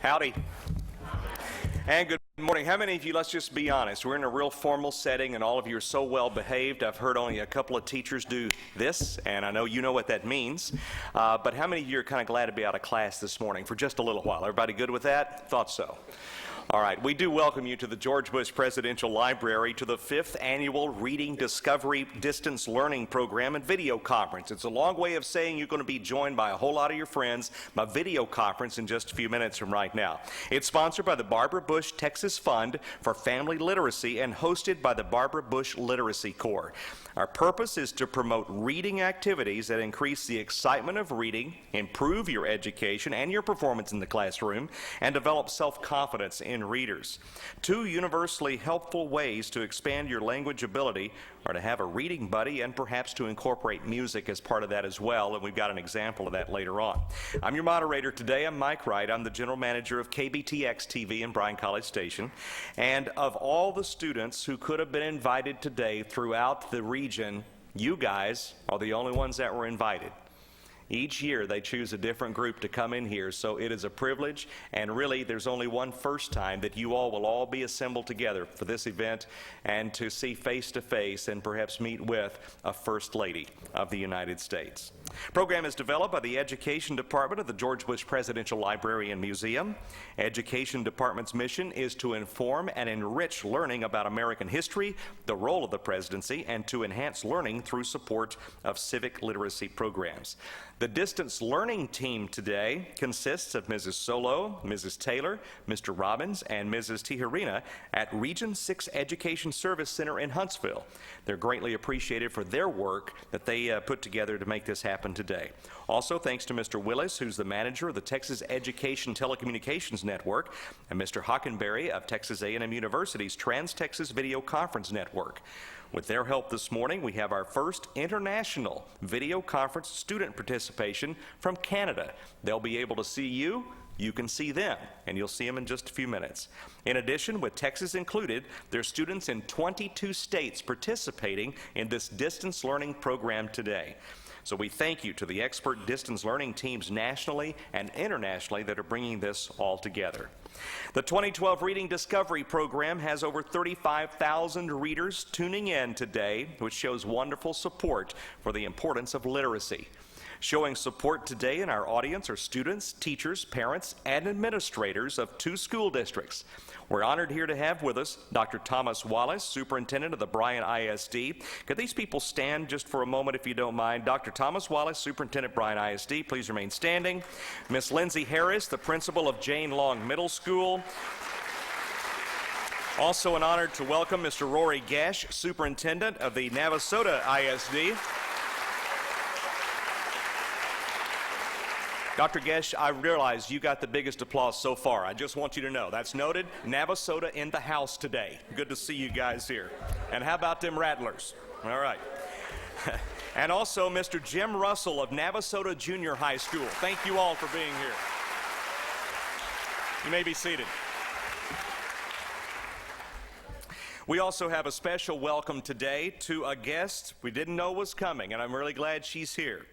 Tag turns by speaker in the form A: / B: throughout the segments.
A: Howdy. And good morning. How many of you, let's just be honest, we're in a real formal setting and all of you are so well behaved. I've heard only a couple of teachers do this, and I know you know what that means. But how many of you are kind of glad to be out of class this morning for just a little while? Everybody good with that? Thought so. All right, we do welcome you to the George Bush Presidential Library to the 5th Annual Reading Discovery Distance Learning Program and Video Conference. It's a long way of saying you're going to be joined by a whole lot of your friends by video conference in just a few minutes from right now. It's sponsored by the Barbara Bush Texas Fund for Family Literacy and hosted by the Barbara Bush Literacy Corps. Our purpose is to promote reading activities that increase the excitement of reading, improve your education and your performance in the classroom, and develop self-confidence in readers. Two universally helpful ways to expand your language ability are to have a reading buddy and perhaps to incorporate music as part of that as well, and we've got an example of that later on. I'm your moderator today. I'm Mike Wright. I'm the general manager of KBTX TV in Bryan College Station, and of all the students who could have been invited today throughout the region, you guys are the only ones that were invited. Each year they choose a different group to come in here, so it is a privilege, and really there's only one first time that you all will all be assembled together for this event and to see face to face and perhaps meet with a First Lady of the United States. Program is developed by the Education Department of the George Bush Presidential Library and Museum. Education Department's mission is to inform and enrich learning about American history, the role of the presidency, and to enhance learning through support of civic literacy programs. The distance learning team today consists of Mrs. Solo, Mrs. Taylor, Mr. Robbins, and Mrs. Tijerina at Region 6 Education Service Center in Huntsville. They're greatly appreciated for their work that they put together to make this happen today. Also, thanks to Mr. Willis, who's the manager of the Texas Education Telecommunications Network, and Mr. Hockenberry of Texas A&M University's Trans-Texas Video Conference Network. With their help this morning, we have our first international video conference student participation from Canada. They'll be able to see you. You can see them, and you'll see them in just a few minutes. In addition, with Texas included, there's students in 22 states participating in this distance learning program today. So we thank you to the expert distance learning teams nationally and internationally that are bringing this all together. The 2012 Reading Discovery Program has over 35,000 readers tuning in today, which shows wonderful support for the importance of literacy. Showing support today in our audience are students, teachers, parents, and administrators of 2 school districts. We're honored here to have with us Dr. Thomas Wallace, Superintendent of the Bryan ISD. Could these people stand just for a moment if you don't mind? Dr. Thomas Wallace, Superintendent, Bryan ISD, please remain standing. Miss Lindsay Harris, the Principal of Jane Long Middle School. Also an honor to welcome Mr. Rory Gash, Superintendent of the Navasota ISD. Dr. Gesh, I realize you got the biggest applause so far. I just want you to know. That's noted. Navasota in the house today. Good to see you guys here. And how about them Rattlers? All right. And also Mr. Jim Russell of Navasota Junior High School. Thank you all for being here. You may be seated. We also have a special welcome today to a guest we didn't know was coming, and I'm really glad she's here.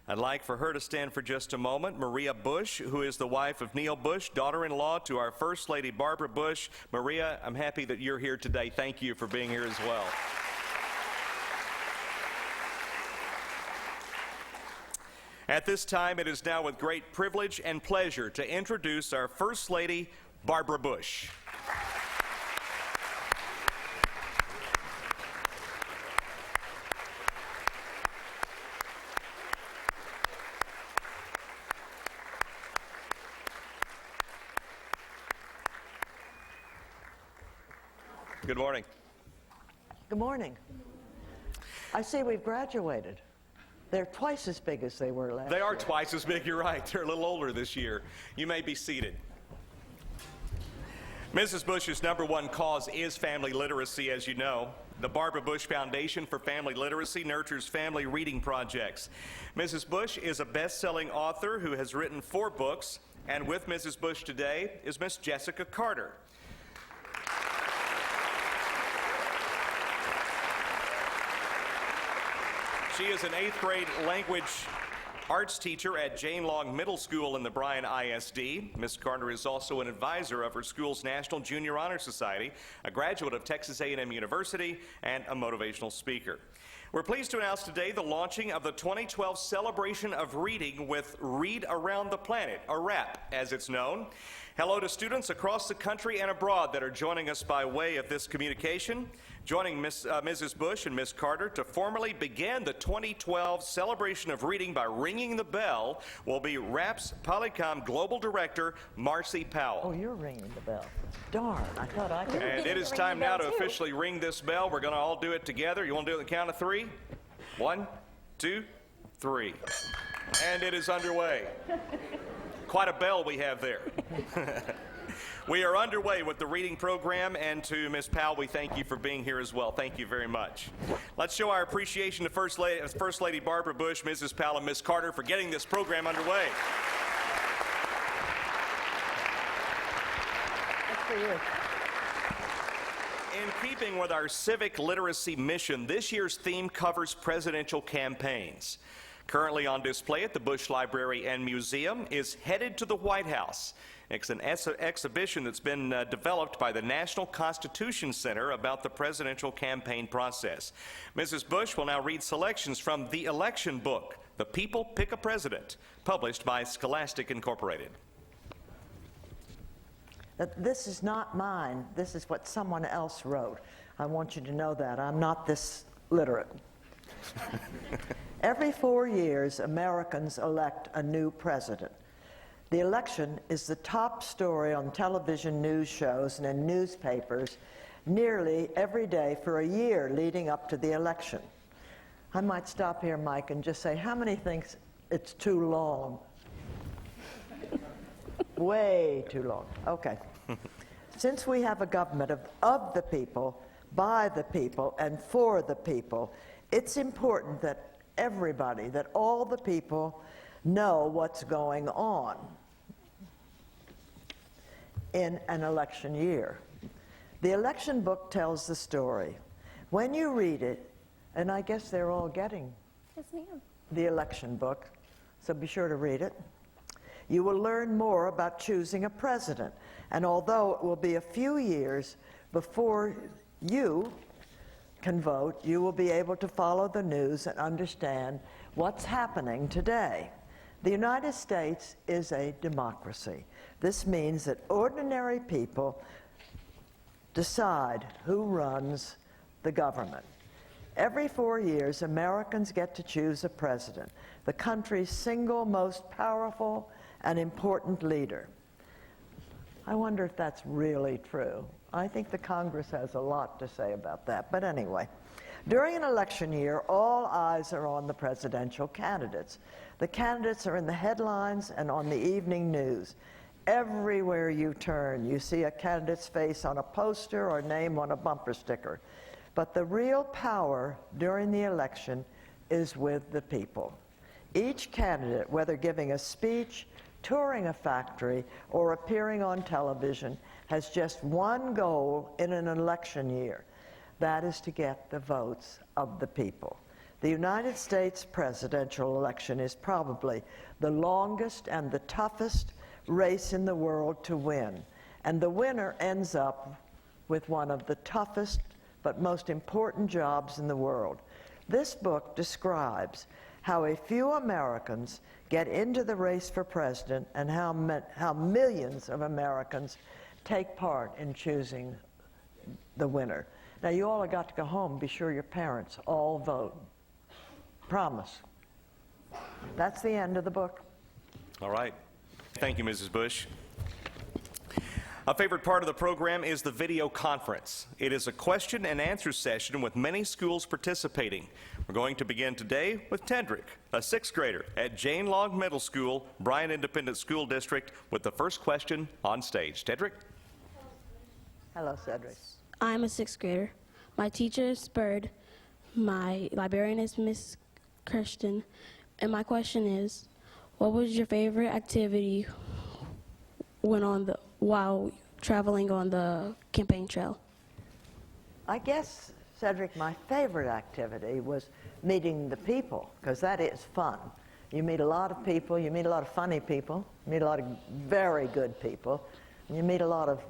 A: I'd like for her to stand for just a moment. Maria Bush, who is the wife of Neil Bush, daughter-in-law to our First Lady Barbara Bush. Maria, I'm happy that you're here today. Thank you for being here as well. At this time, it is now with great privilege and pleasure to introduce our First Lady, Barbara Bush. Good morning.
B: Good morning. I see we've graduated. They're twice as big as they were last year.
A: They are twice as big, you're right. They're a little older this year. You may be seated. Mrs. Bush's #1 cause is family literacy, as you know. The Barbara Bush Foundation for Family Literacy nurtures family reading projects. Mrs. Bush is a best-selling author who has written 4 books, and with Mrs. Bush today is Miss Jessica Carter. She is an 8th grade language arts teacher at Jane Long Middle School in the Bryan ISD. Ms. Carter is also an advisor of her school's National Junior Honor Society, a graduate of Texas A&M University, and a motivational speaker. We're pleased to announce today the launching of the 2012 Celebration of Reading with Read Around the Planet, or RAP as it's known. Hello to students across the country and abroad that are joining us by way of this communication. Joining Mrs. Bush and Ms. Carter to formally begin the 2012 Celebration of Reading by ringing the bell will be RAP's Polycom Global Director, Marcy Powell.
B: Oh, you're ringing the bell. Darn, I thought I could.
A: And it is time now to officially ring this bell. We're going to all do it together. You want to do it on the count of three? 1, 2, 3. And it is underway. Quite a bell we have there. We are underway with the reading program, and to Ms. Powell, we thank you for being here as well. Thank you very much. Let's show our appreciation to First Lady Barbara Bush, Mrs. Powell, and Ms. Carter for getting this program underway.
B: That's for you.
A: In keeping with our civic literacy mission, this year's theme covers presidential campaigns. Currently on display at the Bush Library and Museum is Headed to the White House. It's an exhibition that's been developed by the National Constitution Center about the presidential campaign process. Mrs. Bush will now read selections from the election book, The People Pick a President, published by Scholastic Incorporated.
B: This is not mine. This is what someone else wrote. I want you to know that. I'm not this literate. Every 4 years, Americans elect a new president. The election is the top story on television news shows and in newspapers nearly every day for a year leading up to the election. I might stop here, Mike, and just say, how many think it's too long? Way too long. Okay. Since we have a government of the people, by the people, and for the people, it's important that everybody, that all the people know what's going on in an election year. The election book tells the story. When you read it, and I guess they're all getting the election book, so be sure to read it, you will learn more about choosing a president. And although it will be a few years before you can vote, you will be able to follow the news and understand what's happening today. The United States is a democracy. This means that ordinary people decide who runs the government. Every 4 years, Americans get to choose a president, the country's single most powerful and important leader. I wonder if that's really true. I think the Congress has a lot to say about that. But anyway, during an election year, all eyes are on the presidential candidates. The candidates are in the headlines and on the evening news. Everywhere you turn, you see a candidate's face on a poster or name on a bumper sticker. But the real power during the election is with the people. Each candidate, whether giving a speech, touring a factory, or appearing on television, has just one goal in an election year. That is to get the votes of the people. The United States presidential election is probably the longest and the toughest race in the world to win. And the winner ends up with one of the toughest but most important jobs in the world. This book describes how a few Americans get into the race for president and how millions of Americans take part in choosing the winner. Now, you all have got to go home. Be sure your parents all vote. Promise. That's the end of the book.
A: All right. Thank you, Mrs. Bush. A favorite part of the program is the video conference. It is a question and answer session with many schools participating. We're going to begin today with Tedrick, a 6th grader at Jane Long Middle School, Bryan Independent School District, with the first question on stage. Tedrick?
B: Hello, Cedric.
C: I'm a 6th grader. My teacher is Bird. My librarian is Miss Kirsten. And my question is, what was your favorite activity while traveling on the campaign trail?
B: I guess, Cedric, my favorite activity was meeting the people, because that is fun. You meet a lot of people. You meet a lot of funny people. You meet a lot of very good people. And you meet a lot of...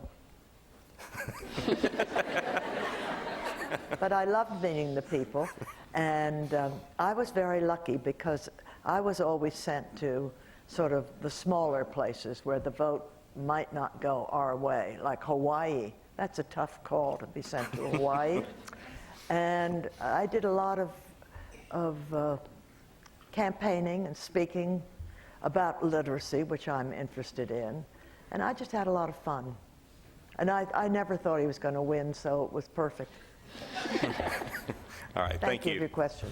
B: But I loved meeting the people. And I was very lucky because I was always sent to sort of the smaller places where the vote might not go our way, like Hawaii. That's a tough call to be sent to Hawaii. And I did a lot of campaigning and speaking about literacy, which I'm interested in. And I just had a lot of fun. And I never thought he was going to win, so it was perfect.
A: All right, thank
B: you
A: you.
B: for your question.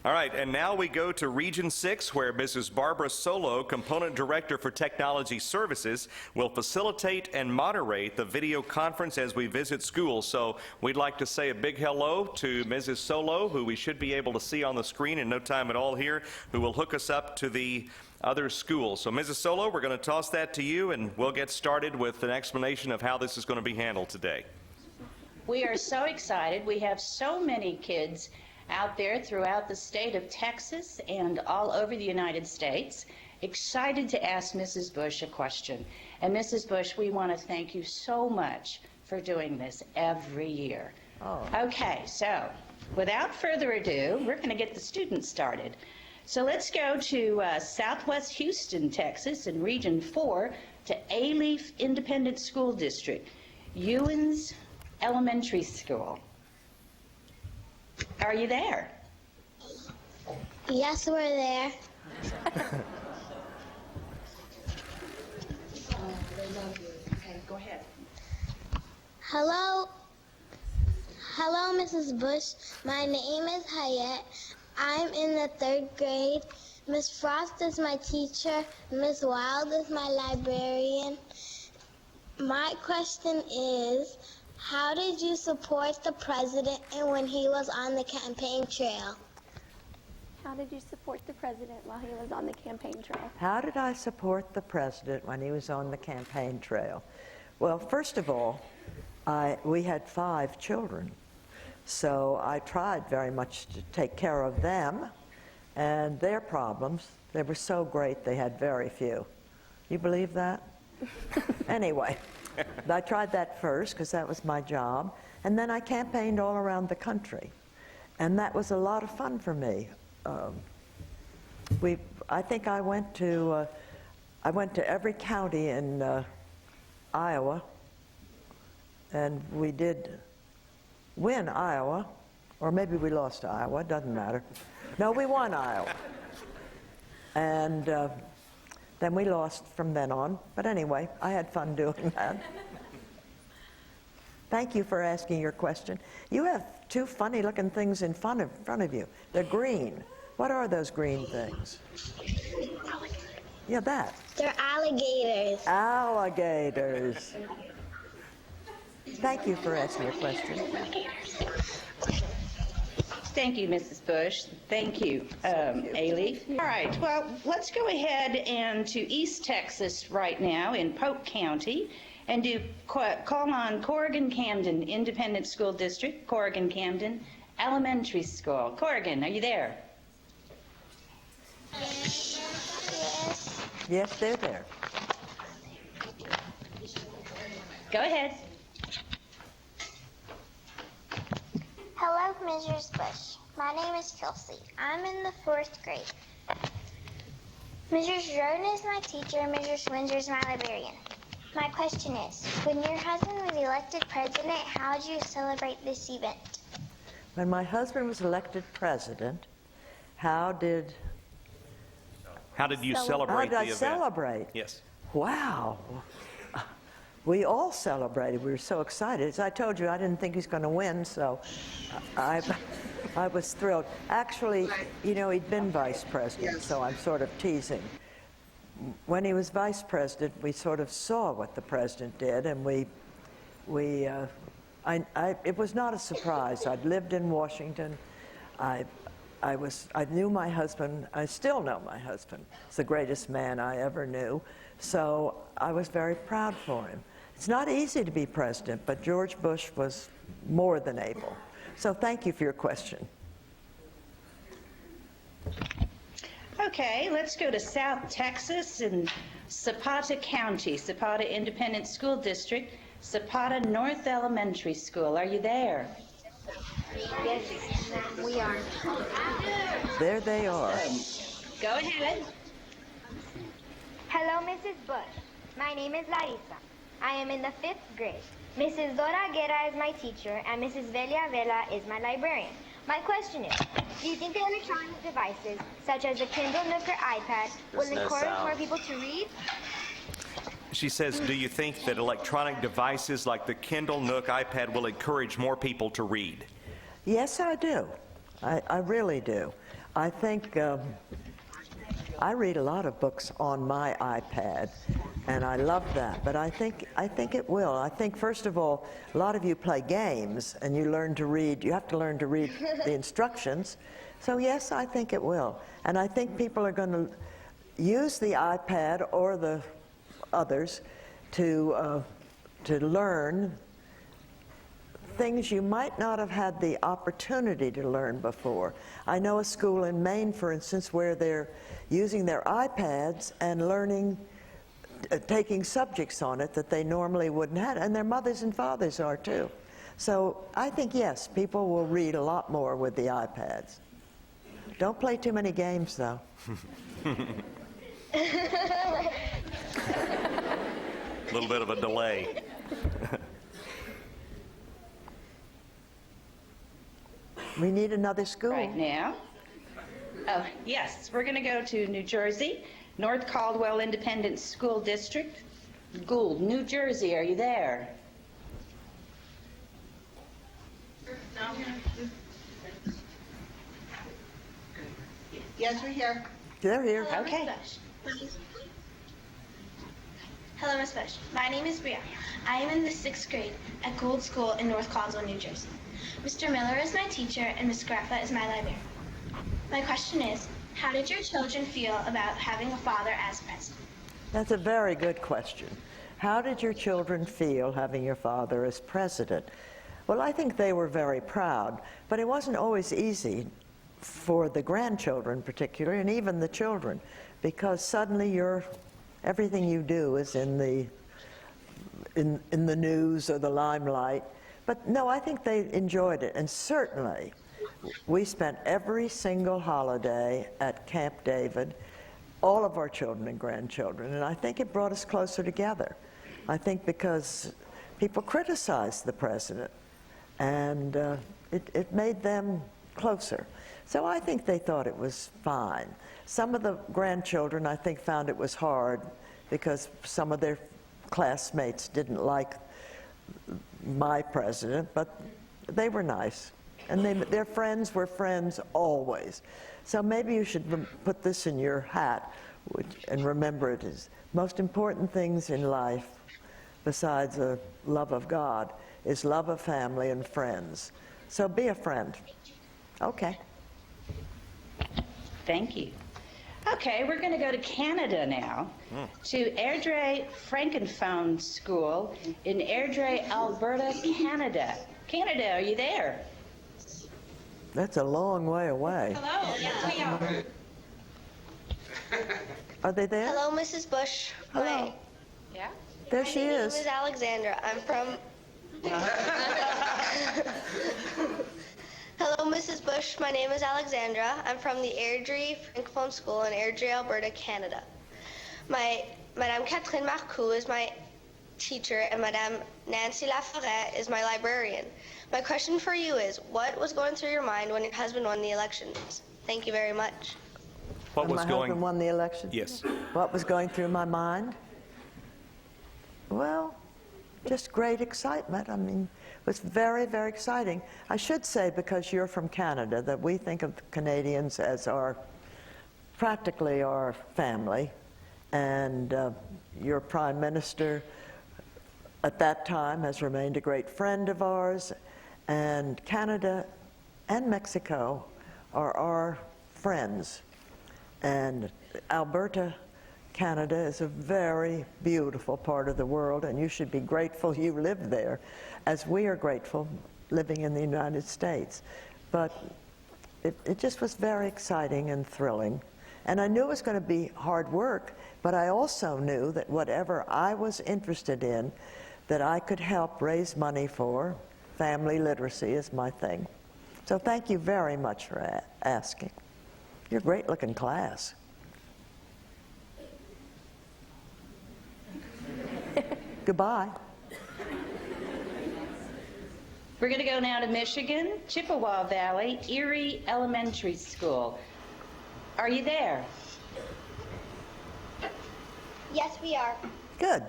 A: All right, and now we go to Region 6, where Mrs. Barbara Solo, Component Director for Technology Services, will facilitate and moderate the video conference as we visit schools. So we'd like to say a big hello to Mrs. Solo, who we should be able to see on the screen in no time at all here, who will hook us up to the other schools. So Mrs. Solo, we're going to toss that to you, and we'll get started with an explanation of how this is going to be handled today.
D: We are so excited. We have so many kids out there throughout the state of Texas and all over the United States, excited to ask Mrs. Bush a question. And Mrs. Bush, we want to thank you so much for doing this every year.
B: Oh.
D: Okay, so without further ado, we're going to get the students started. So let's go to Southwest Houston, Texas, in Region 4, to Alief Independent School District, Ewens Elementary School. Are you there?
E: Yes, we're there.
D: Okay, go ahead.
E: Hello, Mrs. Bush. My name is Hayat. I'm in the 3rd grade. Miss Frost is my teacher. Miss Wild is my librarian. My question is, how did you support the president and when he was on the campaign trail?
F: How did you support the president while he was on the campaign trail?
B: How did I support the president when he was on the campaign trail? Well, first of all, we had 5 children, so I tried very much to take care of them and their problems. They were so great, they had very few. You believe that? Anyway, I tried that first because that was my job, and then I campaigned all around the country, and that was a lot of fun for me. I think I went to every county in Iowa, and we did win Iowa, or maybe we lost Iowa, doesn't matter. No, we won Iowa. And then we lost from then on. But anyway, I had fun doing that. Thank you for asking your question. You have 2 funny-looking things in front of you. They're green. What are those green things? Yeah, that.
E: They're alligators.
B: Alligators. Thank you for asking your question.
D: Thank you, Mrs. Bush. Thank you, Alief. All right, well, let's go ahead and to East Texas right now in Polk County and do call on Corrigan-Camden Independent School District, Corrigan-Camden Elementary School. Corrigan, are you there?
E: Yes.
B: Yes, they're there.
D: Go ahead.
E: Hello, Mrs. Bush. My name is Kelsey. I'm in the 4th grade. Mrs. Roden is my teacher, Mrs. Windsor is my librarian. My question is, when your husband was elected president, how did you celebrate this event?
B: When my husband was elected president, how did
A: you celebrate the
B: I
A: event?
B: celebrate?
A: Yes.
B: Wow. We all celebrated. We were so excited. As I told you, I didn't think he was going to win, so I was thrilled. Actually, you know, he'd been vice president, so I'm sort of teasing. When he was vice president, we sort of saw what the president did, and it was not a surprise. I'd lived in Washington. I knew my husband. I still know my husband. He's the greatest man I ever knew. So I was very proud for him. It's not easy to be president, but George Bush was more than able. So thank you for your question.
D: Okay, let's go to South Texas in Zapata County, Zapata Independent School District, Zapata North Elementary School. Are you there?
E: Yes, we are.
B: There they are.
D: Go ahead.
G: Hello, Mrs. Bush. My name is Larissa. I am in the 5th grade. Mrs. Dora Guerra is my teacher, and Mrs. Velia Vela is my librarian. My question is, do you think that electronic devices, such as a Kindle, Nook, or iPad, will encourage more people to read?
A: She says, do you think that electronic devices like the Kindle, Nook, iPad will encourage more people to read?
B: Yes, I do. I really do. I think I read a lot of books on my iPad, and I love that. But I think it will. I think, first of all, a lot of you play games, and you learn to read. You have to learn to read the instructions. So yes, I think it will. And I think people are going to use the iPad or the others to learn things you might not have had the opportunity to learn before. I know a school in Maine, for instance, where they're using their iPads and learning, taking subjects on it that they normally wouldn't have, and their mothers and fathers are too. So I think, yes, people will read a lot more with the iPads. Don't play too many games, though.
A: A little bit of a delay.
B: We need another school.
D: Right now. Oh, yes, we're going to go to New Jersey, North Caldwell Independent School District, Gould, New Jersey. Are you there?
H: Yes, we're here.
B: They're here.
D: Okay.
I: Hello, Ms. Bush. My name is Bria. I am in the 6th grade at Gould School in North Caldwell, New Jersey. Mr. Miller is my teacher and Ms. Graffa is my librarian. My question is, how did your children feel about having a father as president?
B: That's a very good question. How did your children feel having your father as president? Well, I think they were very proud, but it wasn't always easy for the grandchildren particularly, and even the children, because suddenly everything you do is in the news or the limelight. But no, I think they enjoyed it, and certainly we spent every single holiday at Camp David, all of our children and grandchildren, and I think it brought us closer together. I think because people criticized the president, and it made them closer. So I think they thought it was fine. Some of the grandchildren, I think, found it was hard because some of their classmates didn't like my president, but they were nice. And their friends were friends always. So maybe you should put this in your hat and remember it is most important things in life, besides the love of God, is love of family and friends. So be a friend. Okay.
D: Thank you. Okay, we're going to go to Canada now, to Airdrie Francophone School in Airdrie, Alberta, Canada. Canada, are you there?
B: That's a long way away.
I: Hello, yes, we are.
B: Are they there?
E: Hello, Mrs. Bush.
B: Hello.
I: Yeah?
B: There she
E: My name
B: is.
E: is Alexandra. I'm from... Hello, Mrs. Bush. My name is Alexandra. I'm from the Airdrie Francophone School in Airdrie, Alberta, Canada. Madame Catherine Marcoux is my teacher, and Madame Nancy Laforêt is my librarian. My question for you is, what was going through your mind when your husband won the elections? Thank you very much.
A: What
B: When
A: was
B: my
A: going?
B: husband won the election?
A: Yes.
B: What was going through my mind? Well, just great excitement. I mean, it was very, very exciting. I should say, because you're from Canada, that we think of the Canadians as practically our family. And your Prime Minister at that time has remained a great friend of ours. And Canada and Mexico are our friends. And Alberta, Canada is a very beautiful part of the world, and you should be grateful you live there, as we are grateful living in the United States. But it just was very exciting and thrilling, And I knew it was going to be hard work, but I also knew that whatever I was interested in, that I could help raise money for. Family literacy is my thing. So thank you very much for asking. You're a great-looking class. Goodbye.
D: We're going to go now to Michigan, Chippewa Valley, Erie Elementary School. Are you there?
E: Yes, we are.
B: Good.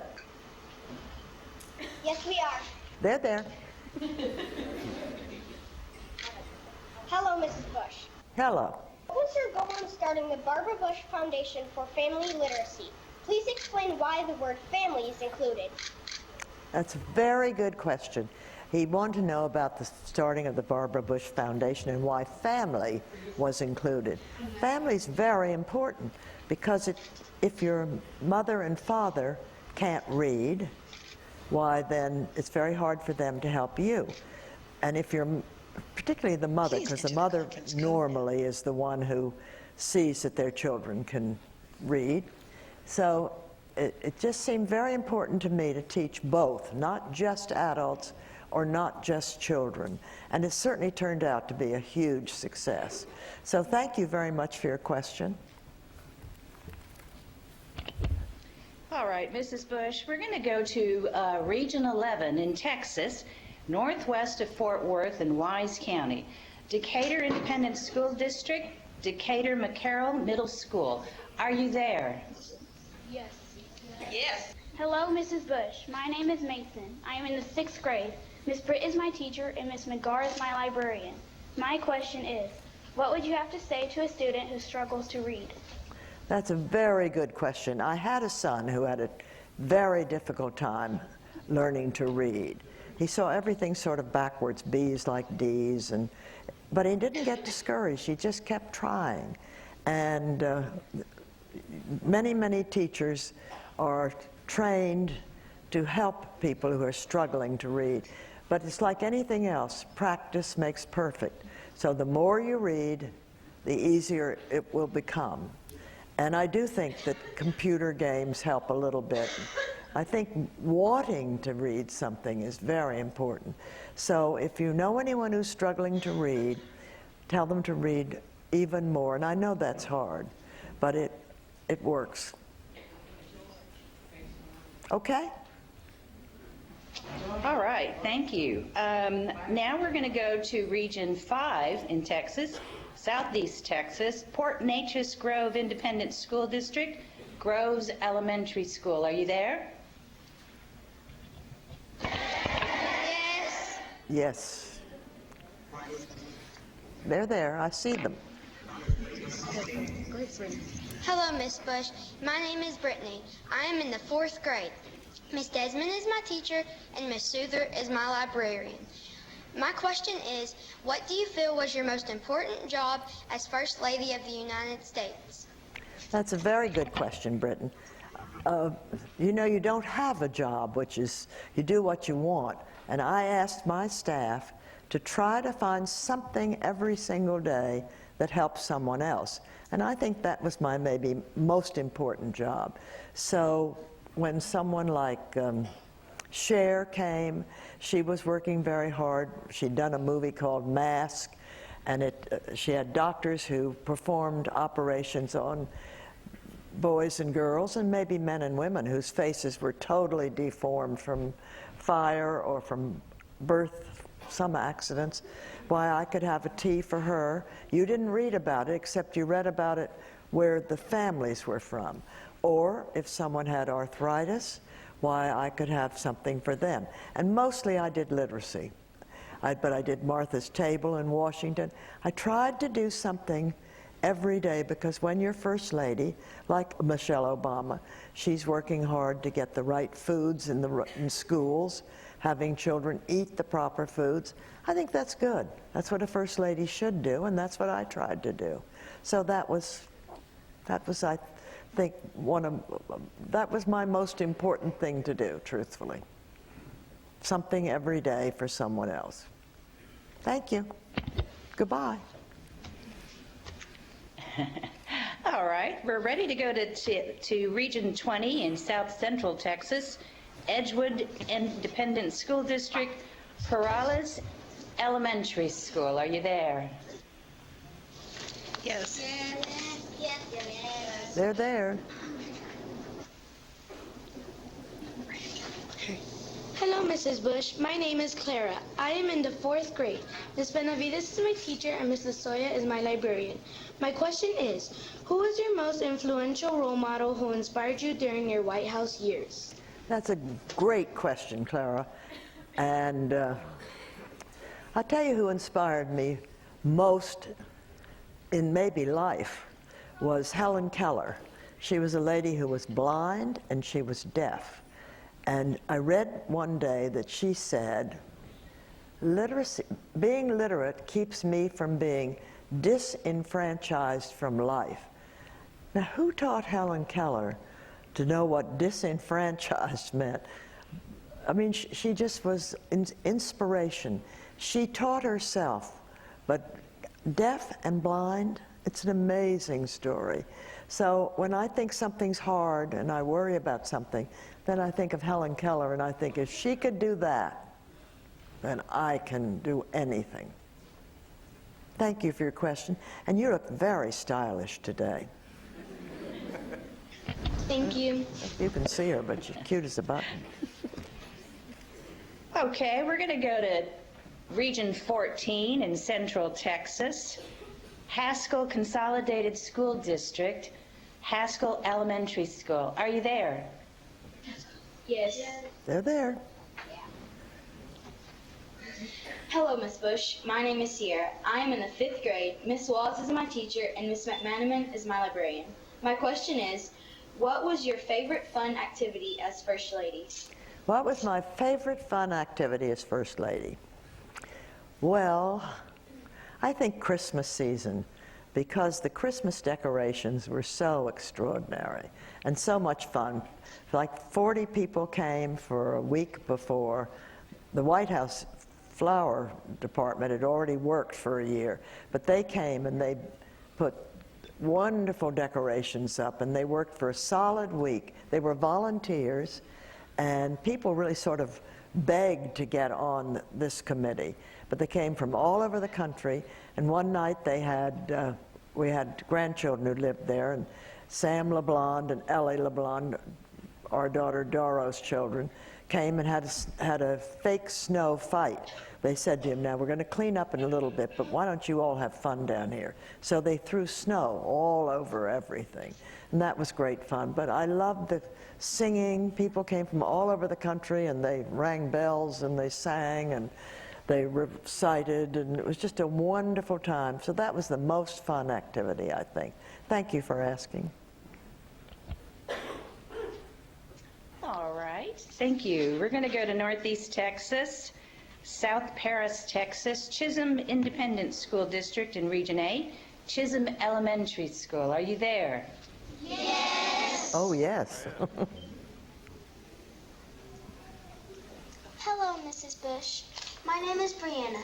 E: Yes, we are.
B: They're there.
E: Hello, Mrs. Bush.
B: Hello.
E: What was your goal in starting the Barbara Bush Foundation for Family Literacy? Please explain why the word family is included.
B: That's a very good question. He wanted to know about the starting of the Barbara Bush Foundation and why family was included. Family is very important because if your mother and father can't read, why then it's very hard for them to help you. And if you're, particularly the mother, because the mother normally is the one who sees that their children can read. So it just seemed very important to me to teach both, not just adults or not just children. And it certainly turned out to be a huge success. So thank you very much for your question.
D: All right, Mrs. Bush, we're going to go to Region 11 in Texas, northwest of Fort Worth in Wise County. Decatur Independent School District, Decatur McCarroll Middle School. Are you there?
I: Yes.
D: Yes.
J: Hello, Mrs. Bush. My name is Mason. I am in the 6th grade. Miss Britt is my teacher, and Miss McGar is my librarian. My question is, what would you have to say to a student who struggles to read?
B: That's a very good question. I had a son who had a very difficult time learning to read. He saw everything sort of backwards, B's like D's, but he didn't get discouraged. He just kept trying. And many, many teachers are trained to help people who are struggling to read. But it's like anything else, practice makes perfect. So the more you read, the easier it will become. And I do think that computer games help a little bit. I think wanting to read something is very important. So if you know anyone who's struggling to read, tell them to read even more. And I know that's hard, but it works. Okay?
D: All right, thank you. Now we're going to go to Region 5 in Texas, Southeast Texas, Port Neches Grove Independent School District, Groves Elementary School. Are you there?
E: Yes.
B: Yes. They're there. I see them.
E: Hello, Miss Bush. My name is Brittany. I am in the 4th grade. Miss Desmond is my teacher, and Miss Souther is my librarian. My question is, what do you feel was your most important job as First Lady of the United States?
B: That's a very good question, Britton. You know, you don't have a job, which is you do what you want. And I asked my staff to try to find something every single day that helps someone else. And I think that was my maybe most important job. So when someone like Cher came, she was working very hard. She'd done a movie called Mask, and she had doctors who performed operations on boys and girls, and maybe men and women whose faces were totally deformed from fire or from birth, some accidents. Why, I could have a tea for her. You didn't read about it, except you read about it where the families were from. Or if someone had arthritis, why, I could have something for them. And mostly I did literacy. But I did Martha's Table in Washington. I tried to do something every day, because when you're First Lady, like Michelle Obama, she's working hard to get the right foods in schools, having children eat the proper foods. I think that's good. That's what a First Lady should do, and that's what I tried to do. So that was I think that was my most important thing to do, truthfully. Something every day for someone else. Thank you. Goodbye.
D: All All right, we're ready to go to Region 20 in South Central Texas, Edgewood Independent School District, Perales Elementary School. Are you there?
H: Yes.
B: They're there.
K: Hello, Mrs. Bush. My name is Clara. I am in the 4th grade. Ms. Benavides is my teacher and Ms. Lasoya is my librarian. My question is, who was your most influential role model who inspired you during your White House years?
B: That's a great question, Clara. And I'll tell you who inspired me most in maybe life was Helen Keller. She was a lady who was blind and she was deaf. And I read one day that she said, being literate keeps me from being disenfranchised from life. Now, who taught Helen Keller to know what disenfranchised meant? I mean, she just was inspiration. She taught herself, but deaf and blind, it's an amazing story. So when I think something's hard and I worry about something, then I think of Helen Keller and I think if she could do that, then I can do anything. Thank you for your question. And you look very stylish today.
K: Thank you.
B: You can see her, but she's cute as a button.
D: Okay, we're going to go to Region 14 in Central Texas, Haskell Consolidated School District, Haskell Elementary School. Are you there?
K: Yes.
B: They're there.
K: Hello, Miss Bush. My name is Sierra. I am in the 5th grade. Miss Walls is my teacher and Miss McManaman is my librarian. My question is, what was your favorite fun activity as First Lady?
B: What was my favorite fun activity as First Lady? Well, I think Christmas season, because the Christmas decorations were so extraordinary and so much fun. Like 40 people came for a week before. The White House flower department had already worked for a year, but they came and they put wonderful decorations up and they worked for a solid week. They were volunteers and people really sort of begged to get on this committee, but they came from all over the country. And one night they had we had grandchildren who lived there, and Sam LeBlond and Ellie LeBlond, our daughter Doro's children, came and had a fake snow fight. They said to him, now we're going to clean up in a little bit, but why don't you all have fun down here? So they threw snow all over everything, and that was great fun. But I loved the singing. People came from all over the country, and they rang bells, and they sang, and they recited, and it was just a wonderful time. So that was the most fun activity, I think. Thank you for asking.
D: All right, thank you. We're going to go to Northeast Texas, South Paris, Texas, Chisholm Independent School District in Region A, Chisholm Elementary School. Are you there?
E: Yes.
B: Oh, yes.
I: Hello, Mrs. Bush. My name is Brianna.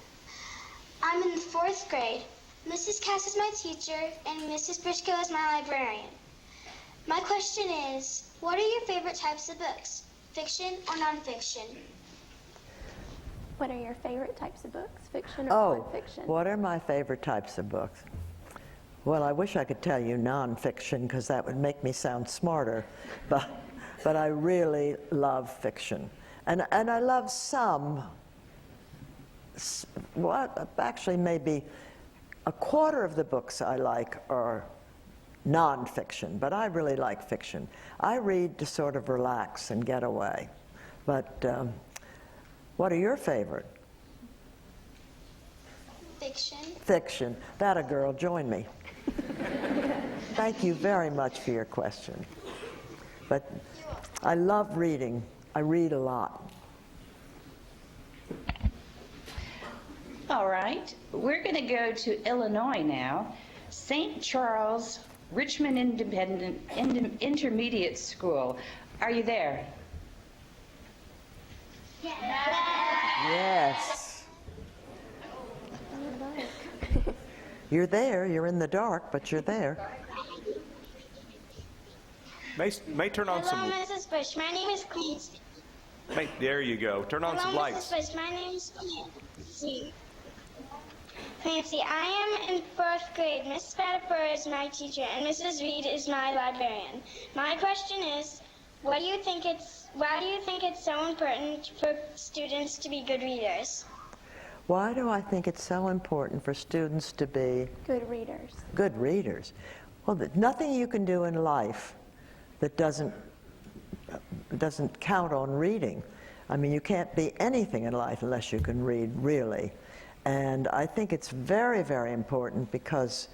I: I'm in the 4th grade. Mrs. Cass is my teacher, and Mrs. Briscoe is my librarian. My question is, what are your favorite types of books, fiction or nonfiction?
F: What are your favorite types of books, fiction or nonfiction?
B: What are my favorite types of books? Well, I wish I could tell you nonfiction, because that would make me sound smarter, but I really love fiction. And I love some, well, actually maybe a quarter of the books I like are nonfiction, but I really like fiction. I read to sort of relax and get away. But what are your favorite?
I: Fiction.
B: Fiction. That a girl, join me. Thank you very much for your question. But I love reading. I read a lot.
D: All right, we're going to go to Illinois now. St. Charles Richmond Independent Intermediate School. Are you there?
B: Yes. You're there. You're in the dark, but you're there.
A: May turn on
E: Hello,
A: some.
E: Mrs. Bush. My name is Clancy.
A: There you go. Turn on some
E: Hello,
A: lights.
E: Mrs. Bush. My name is Clancy. Clancy, I am in 4th grade. Miss Spatafur is my teacher, and Mrs. Reed is my librarian. My question is, why do you think it's so important for students to be good readers?
B: Why do I think it's so important for students to be
F: Good readers.
B: good readers? Well, there's nothing you can do in life that doesn't count on reading. I mean, you can't be anything in life unless you can read, really. And I think it's very, very important because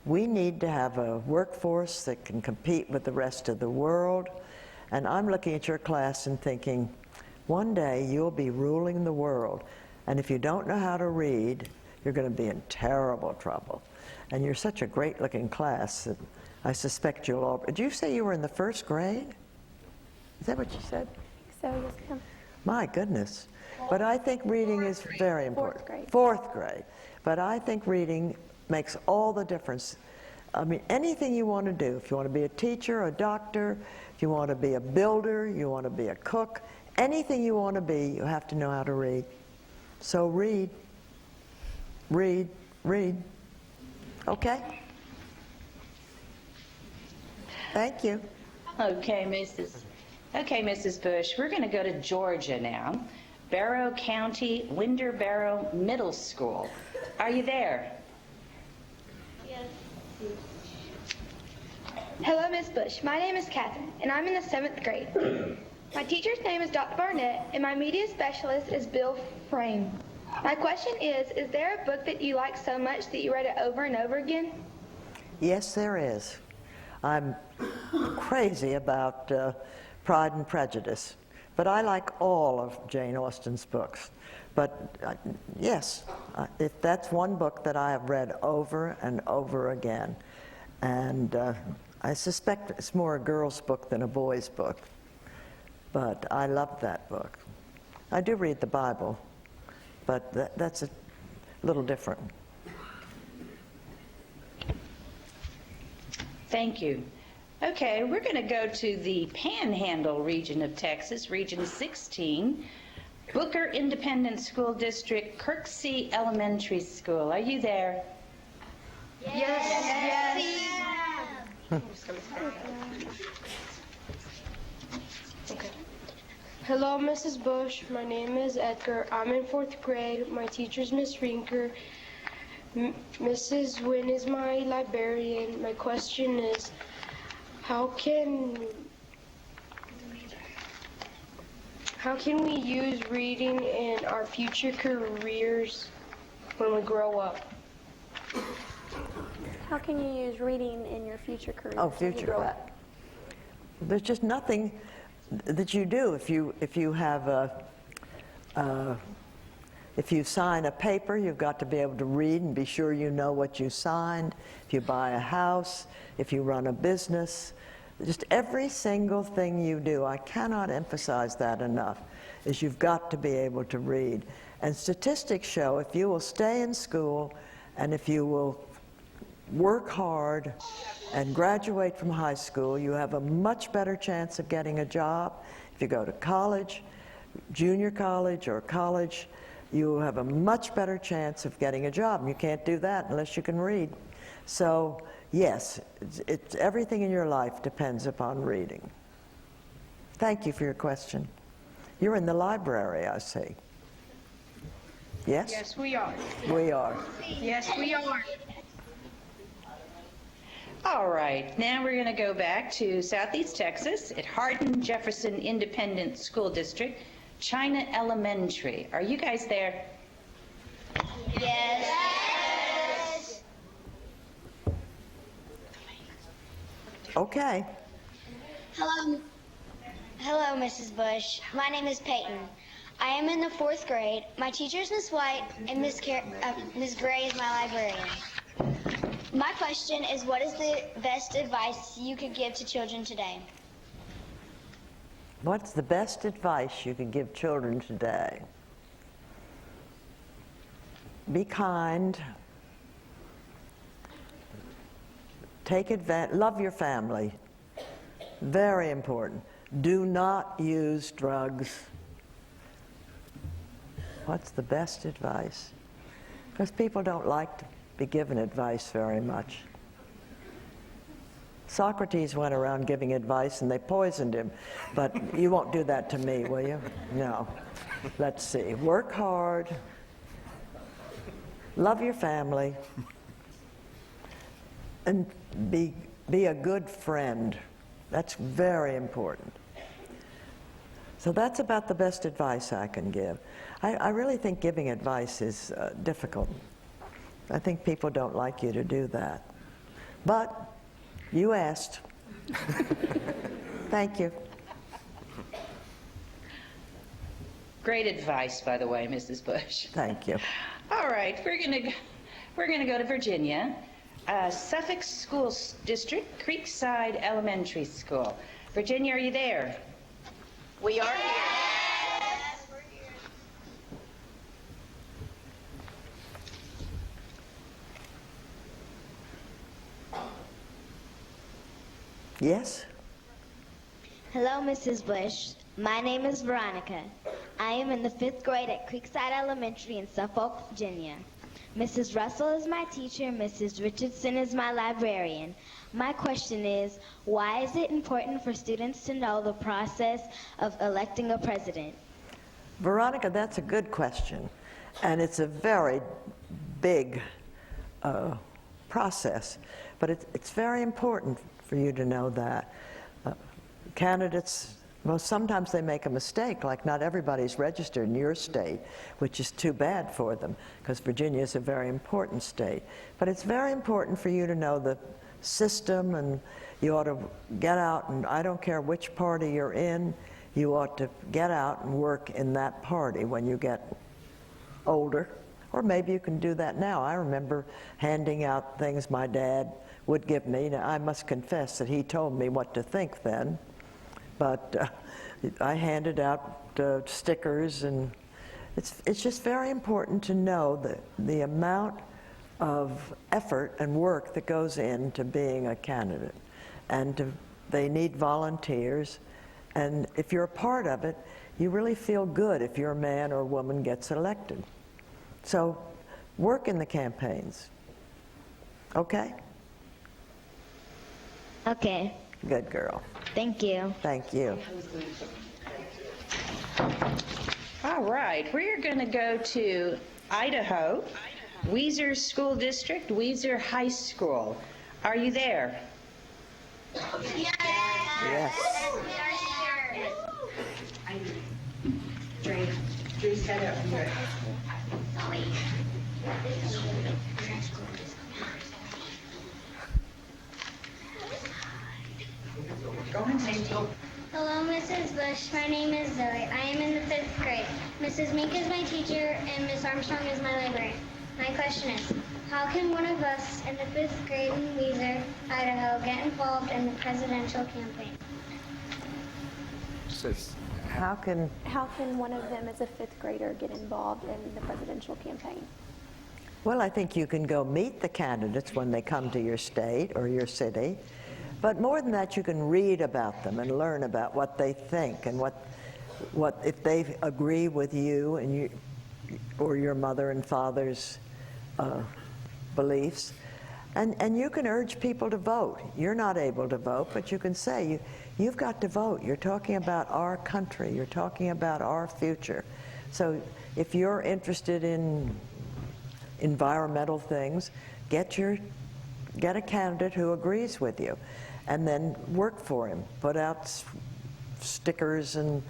B: we need to have a workforce that can compete with the rest of the world. And I'm looking at your class and thinking, one day you'll be ruling the world. And if you don't know how to read, you're going to be in terrible trouble. And you're such a great-looking class that I suspect you'll all... Did you say you were in the 1st grade? Is that what you said?
F: So, yes, ma'am.
B: My goodness. But I think reading is very important.
F: 4th grade.
B: 4th grade. But I think reading makes all the difference. I mean, anything you want to do, if you want to be a teacher, a doctor, if you want to be a builder, you want to be a cook, anything you want to be, you have to know how to read. So read, read, read. Okay? Thank you.
D: Okay, Mrs. Bush, we're going to go to Georgia now. Barrow County, Winder Barrow Middle School. Are you there?
I: Yes. Hello, Miss Bush. My name is Catherine, and I'm in the 7th grade. My teacher's name is Dr. Barnett, and my media specialist is Bill Frame. My question is there a book that you like so much that you read it over and over again?
B: Yes, there is. I'm crazy about Pride and Prejudice, but I like all of Jane Austen's books. But yes, if that's one book that I have read over and over again. And I suspect it's more a girl's book than a boy's book. But I love that book. I do read the Bible, but that's a little different.
D: Thank you. Okay, we're going to go to the Panhandle region of Texas, Region 16, Booker Independent School District, Kirksey Elementary School. Are you there?
I: Yes.
K: Hello, Mrs. Bush. My name is Edgar. I'm in 4th grade. My teacher's Miss Rinker. Mrs. Wynn is my librarian. My question is, how can we use reading in our future careers when we grow up?
F: How can you use reading in your future career?
B: Oh,
F: when you
B: future
F: grow
B: career.
F: up?
B: There's just nothing that you do if you have if you sign a paper, you've got to be able to read and be sure you know what you signed. If you buy a house, if you run a business, just every single thing you do, I cannot emphasize that enough, is you've got to be able to read. And statistics show if you will stay in school and if you will work hard and graduate from high school, you have a much better chance of getting a job. If you go to college, junior college or college, you have a much better chance of getting a job. And you can't do that unless you can read. So, yes, it's everything in your life depends upon reading. Thank you for your question. You're in the library, I see. Yes?
I: Yes, we are.
B: We are.
I: Yes, we are.
D: All right, now we're going to go back to Southeast Texas at Hardin Jefferson Independent School District, China Elementary. Are you guys there?
E: Yes.
B: Okay.
E: Hello, Mrs. Bush. My name is Peyton. I am in the 4th grade. My teacher is Miss White, and Miss Gray is my librarian. My question is, what is the best advice you could give to children today?
B: What's the best advice you can give children today? Be kind. Take advantage. Love your family. very important. Do not use drugs. What's the best advice? Because people don't like to be given advice very much. Socrates went around giving advice and they poisoned him, but you won't do that to me, will you? No. Let's see. Work hard. Love your family. And be a good friend. That's very important. So that's about the best advice I can give. I really think giving advice is difficult. I think people don't like you to do that. But you asked. Thank you.
D: Great advice, by the way, Mrs. Bush.
B: Thank you.
D: All right, we're gonna go to Virginia. Suffolk School District, Creekside Elementary School. Virginia, are you there? We are here.
G: Yes, we're here.
B: Yes?
G: Hello, Mrs. Bush. My name is Veronica. I am in the 5th grade at Creekside Elementary in Suffolk, Virginia. Mrs. Russell is my teacher, Mrs. Richardson is my librarian. My question is, why is it important for students to know the process of electing a president?
B: Veronica, that's a good question. And it's a very big process. But it's very important for you to know that. Candidates, well, sometimes they make a mistake, like not everybody's registered in your state, which is too bad for them, because Virginia is a very important state. But it's very important for you to know the system, and you ought to get out, and I don't care which party you're in, you ought to get out and work in that party when you get older. Or maybe you can do that now. I remember handing out things my dad would give me. Now, I must confess that he told me what to think then. But I handed out stickers, and it's just very important to know the amount of effort and work that goes into being a candidate. And they need volunteers. And if you're a part of it, you really feel good if your man or woman gets elected. So work in the campaigns. Okay?
G: Okay.
B: Good girl.
G: Thank you.
B: Thank you.
D: All right, we're going to go to Idaho, Weiser School District, Weiser High School. Are you there?
B: Yes.
H: Drew said it from there. Go ahead,
E: Hello, Mrs. Bush. My name is Zoe. I am in the 5th grade. Mrs. Meek is my teacher, and Miss Armstrong is my librarian. My question is, how can one of us in the 5th grade in Weiser, Idaho, get involved in the presidential campaign?
A: Says,
B: How can
F: one of them as a 5th grader get involved in the presidential campaign?
B: Well, I think you can go meet the candidates when they come to your state or your city. But more than that, you can read about them and learn about what they think and what if they agree with you and you or your mother and father's beliefs. And you can urge people to vote. You're not able to vote, but you can say, you've got to vote. You're talking about our country. You're talking about our future. So if you're interested in environmental things, get a candidate who agrees with you, and then work for him. Put out stickers and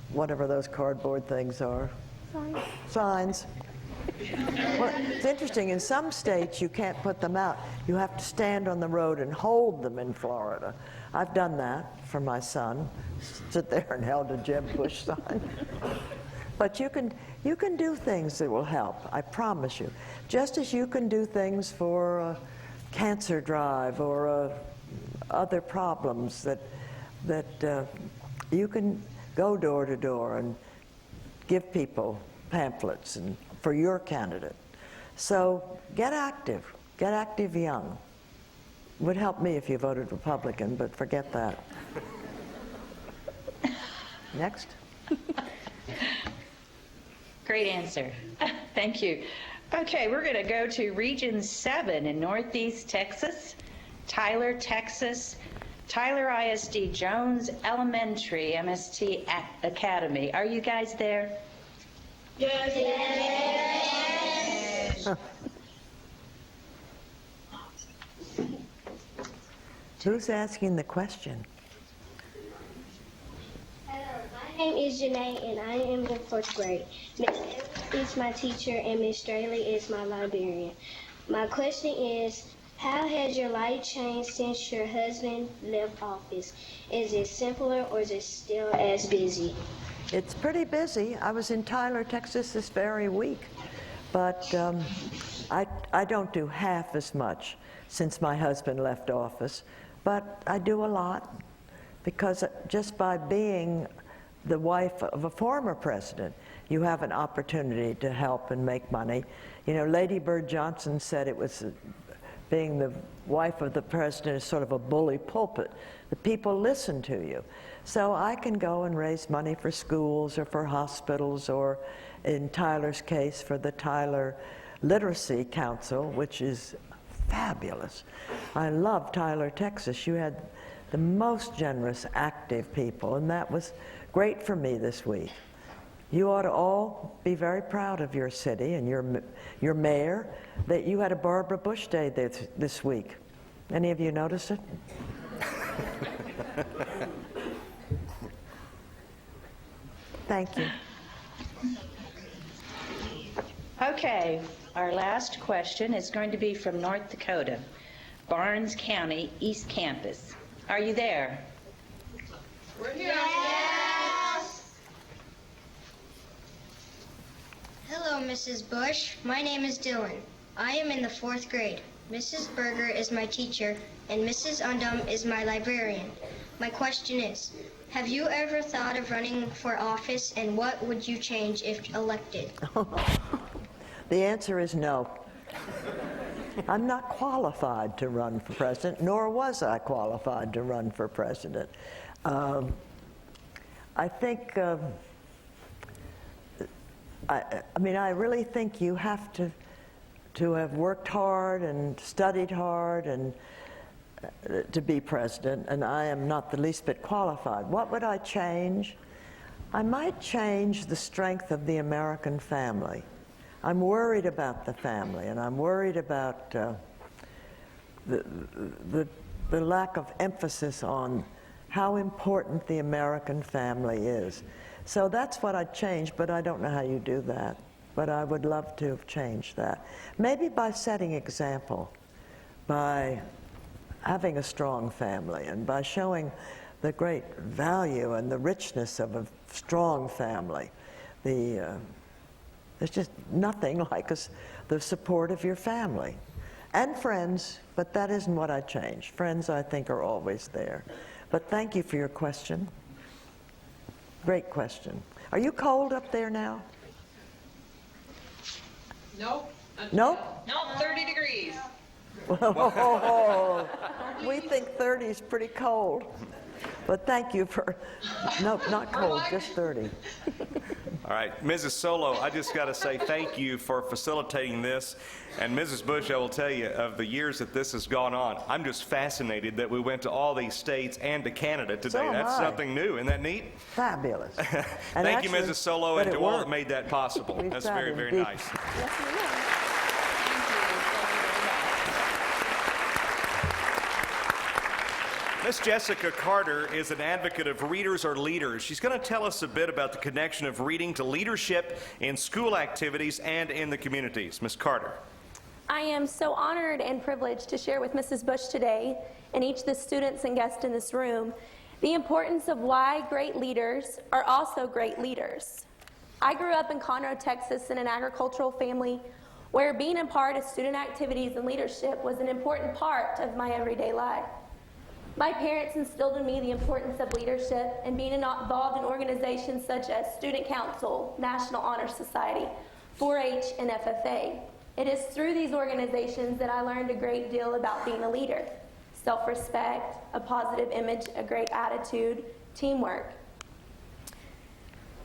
B: whatever those cardboard things are. Signs. Well, it's interesting, in some states you can't put them out. You have to stand on the road and hold them in Florida. I've done that for my son. Sit there and held a Jeb Bush sign. But you can do things that will help, I promise you. Just as you can do things for a cancer drive or other problems that you can go door to door and give people pamphlets and for your candidate. So get active young. Would help me if you voted Republican, but forget that. Next.
D: Great answer. Thank you. Okay, we're going to go to Region 7 in Northeast Texas, Tyler, Texas, Tyler ISD Jones Elementary MST Academy. Are you guys there?
K: Yes.
B: Who's asking the question?
E: Hello, my name is Janae and I am in the 4th grade. Miss Evans is my teacher and Miss Straley is my librarian. My question is, how has your life changed since your husband left office? Is it simpler or is it still as busy?
B: It's pretty busy. I was in Tyler, Texas this very week, but I don't do half as much since my husband left office, but I do a lot because just by being the wife of a former president, you have an opportunity to help and make money. You know, Lady Bird Johnson said it was being the wife of the president is sort of a bully pulpit. The people listen to you. So I can go and raise money for schools or for hospitals, or in Tyler's case for the Tyler Literacy Council, which is fabulous. I love Tyler, Texas. You had the most generous, active people, and that was great for me this week. You ought to all be very proud of your city and your mayor that you had a Barbara Bush Day this week. Any of you notice it? Thank you.
D: Okay, our last question is going to be from North Dakota, Barnes County, East Campus. Are you there?
H: We're here.
E: Hello, Mrs. Bush. My name is Dylan. I am in the 4th grade. Mrs. Berger is my teacher, and Mrs. Undum is my librarian. My question is, have you ever thought of running for office, and what would you change if elected?
B: The answer is no. I'm not qualified to run for president, nor was I qualified to run for president. I think, I really think you have to have worked hard and studied hard and to be president, and I am not the least bit qualified. What would I change? I might change the strength of the American family. I'm worried about the family, and I'm worried about the lack of emphasis on how important the American family is. So that's what I'd change, but I don't know how you do that. But I would love to have changed that. Maybe by setting example, by having a strong family, and by showing the great value and the richness of a strong family. There's just nothing like the support of your family. And friends, but that isn't what I change. Friends, I think, are always there. But thank you for your question. Great question. Are you cold up there now?
H: Nope.
B: Nope?
H: Nope, 30 degrees.
B: Whoa. We think 30 is pretty cold. But thank you for, no, not cold, just 30.
A: All right, Mrs. Solo, I just got to say thank you for facilitating this. And Mrs. Bush, I will tell you, of the years that this has gone on, I'm just fascinated that we went to all these states and to Canada today.
B: So am
A: That's
B: I.
A: something new. Isn't that neat?
B: Fabulous.
A: Thank you, Mrs. Solo, and to all that made that possible.
B: We've
A: That's
B: got
A: very,
B: it
A: very
B: deep.
A: nice.
C: Yes, ma'am.
A: Miss Jessica Carter is an advocate of readers are leaders. She's going to tell us a bit about the connection of reading to leadership in school activities and in the communities. Miss Carter.
F: I am so honored and privileged to share with Mrs. Bush today, and each of the students and guests in this room, the importance of why great leaders are also great leaders. I grew up in Conroe, Texas, in an agricultural family where being a part of student activities and leadership was an important part of my everyday life. My parents instilled in me the importance of leadership and being involved in organizations such as Student Council, National Honor Society, 4-H, and FFA. It is through these organizations that I learned a great deal about being a leader. self-respect, a positive image, a great attitude, teamwork.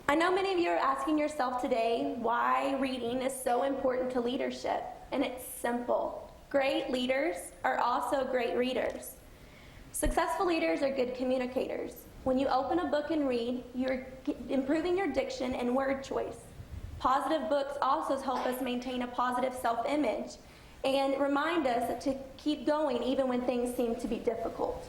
F: I know many of you are asking yourself today why reading is so important to leadership, and it's simple. Great leaders are also great readers. Successful leaders are good communicators. When you open a book and read, you're improving your diction and word choice. Positive books also help us maintain a positive self-image and remind us to keep going even when things seem to be difficult.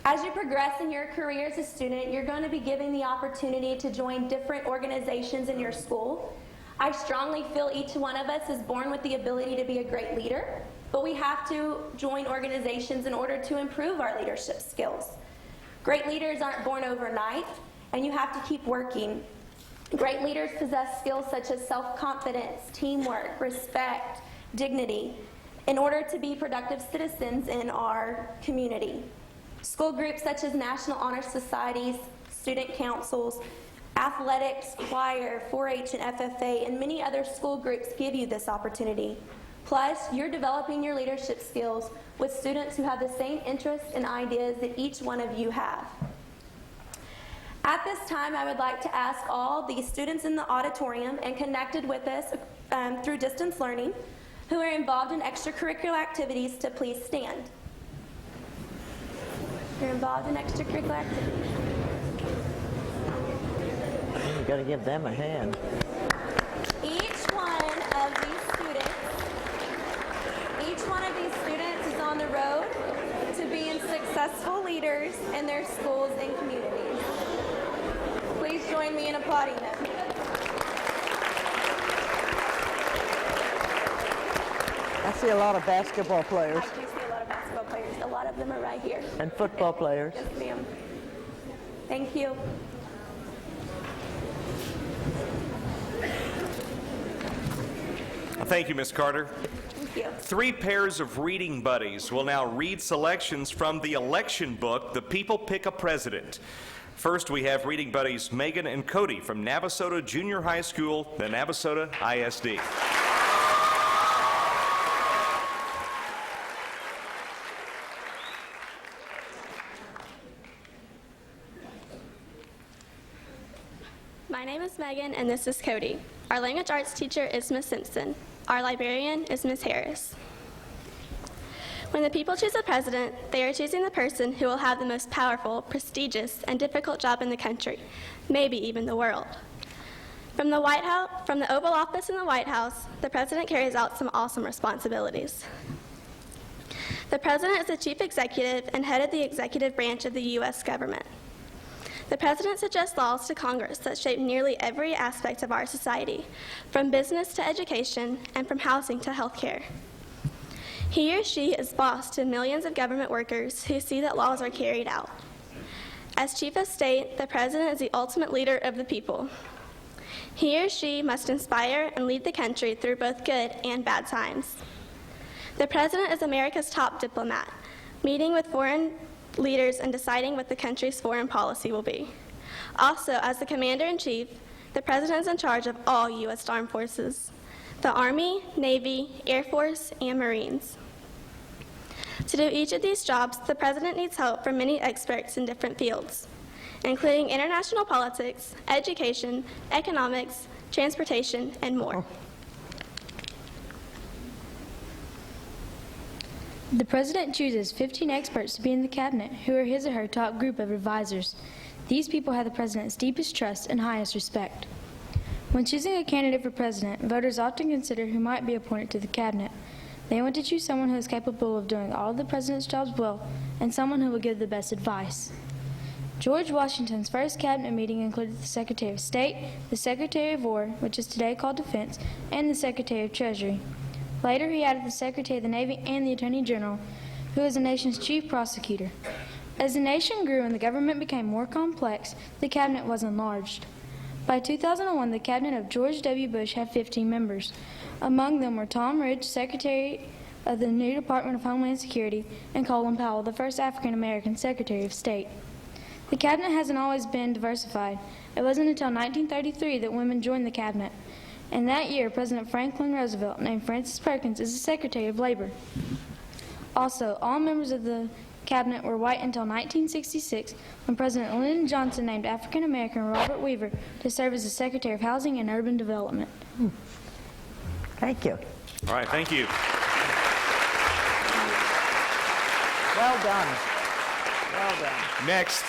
F: As you progress in your career as a student, you're going to be given the opportunity to join different organizations in your school. I strongly feel each one of us is born with the ability to be a great leader, but we have to join organizations in order to improve our leadership skills. Great leaders aren't born overnight, and you have to keep working. Great leaders possess skills such as self-confidence, teamwork, respect, dignity, in order to be productive citizens in our community. School groups such as National Honor Societies, student councils, athletics, choir, 4-H and FFA, and many other school groups give you this opportunity. Plus, you're developing your leadership skills with students who have the same interests and ideas that each one of you have. At this time, I would like to ask all the students in the auditorium and connected with us through distance learning who are involved in extracurricular activities to please stand. You're involved in extracurricular activities.
B: You've got to give them a hand.
F: Each one of these students is on the road to being successful leaders in their schools and communities. Please join me in applauding them.
B: I see a lot of basketball players.
F: I do see a lot of basketball players. A lot of them are right here.
B: And football players.
F: Yes, ma'am. Thank you.
A: Thank you, Ms. Carter.
F: Thank you.
A: 3 pairs of reading buddies will now read selections from the election book, The People Pick a President. First, we have reading buddies Megan and Cody from Navasota Junior High School, the Navasota ISD.
C: My name is Megan, and this is Cody. Our language arts teacher is Miss Simpson. Our librarian is Miss Harris. When the people choose a president, they are choosing the person who will have the most powerful, prestigious, and difficult job in the country, maybe even the world. From the Oval Office in the White House, the president carries out some awesome responsibilities. The president is the chief executive and head of the executive branch of the U.S. government. The president suggests laws to Congress that shape nearly every aspect of our society, from business to education and from housing to health care. He or she is boss to millions of government workers who see that laws are carried out. As chief of state, the president is the ultimate leader of the people. He or she must inspire and lead the country through both good and bad times. The president is America's top diplomat, meeting with foreign leaders and deciding what the country's foreign policy will be. Also, as the commander-in-chief, the president is in charge of all U.S. armed forces, the Army, Navy, Air Force, and Marines. To do each of these jobs, the president needs help from many experts in different fields, including international politics, education, economics, transportation, and more.
L: The President chooses 15 experts to be in the Cabinet who are his or her top group of advisors. These people have the President's deepest trust and highest respect. When choosing a candidate for President, voters often consider who might be appointed to the Cabinet. They want to choose someone who is capable of doing all of the President's jobs well and someone who will give the best advice. George Washington's first Cabinet meeting included the Secretary of State, the Secretary of War, which is today called Defense, and the Secretary of Treasury. Later, he added the Secretary of the Navy and the Attorney General, who is the nation's chief prosecutor. As the nation grew and the government became more complex, the Cabinet was enlarged. By 2001, the Cabinet of George W. Bush had 15 members. Among them were Tom Ridge, Secretary of the new Department of Homeland Security, and Colin Powell, the first African-American Secretary of State. The Cabinet hasn't always been diversified. It wasn't until 1933 that women joined the Cabinet. And that year, President Franklin Roosevelt named Frances Perkins as the Secretary of Labor. Also, all members of the cabinet were white until 1966, when President Lyndon Johnson named African-American Robert Weaver to serve as the Secretary of Housing and Urban Development.
B: Thank you.
A: All right, thank you.
B: Well done. Well done.
A: Next,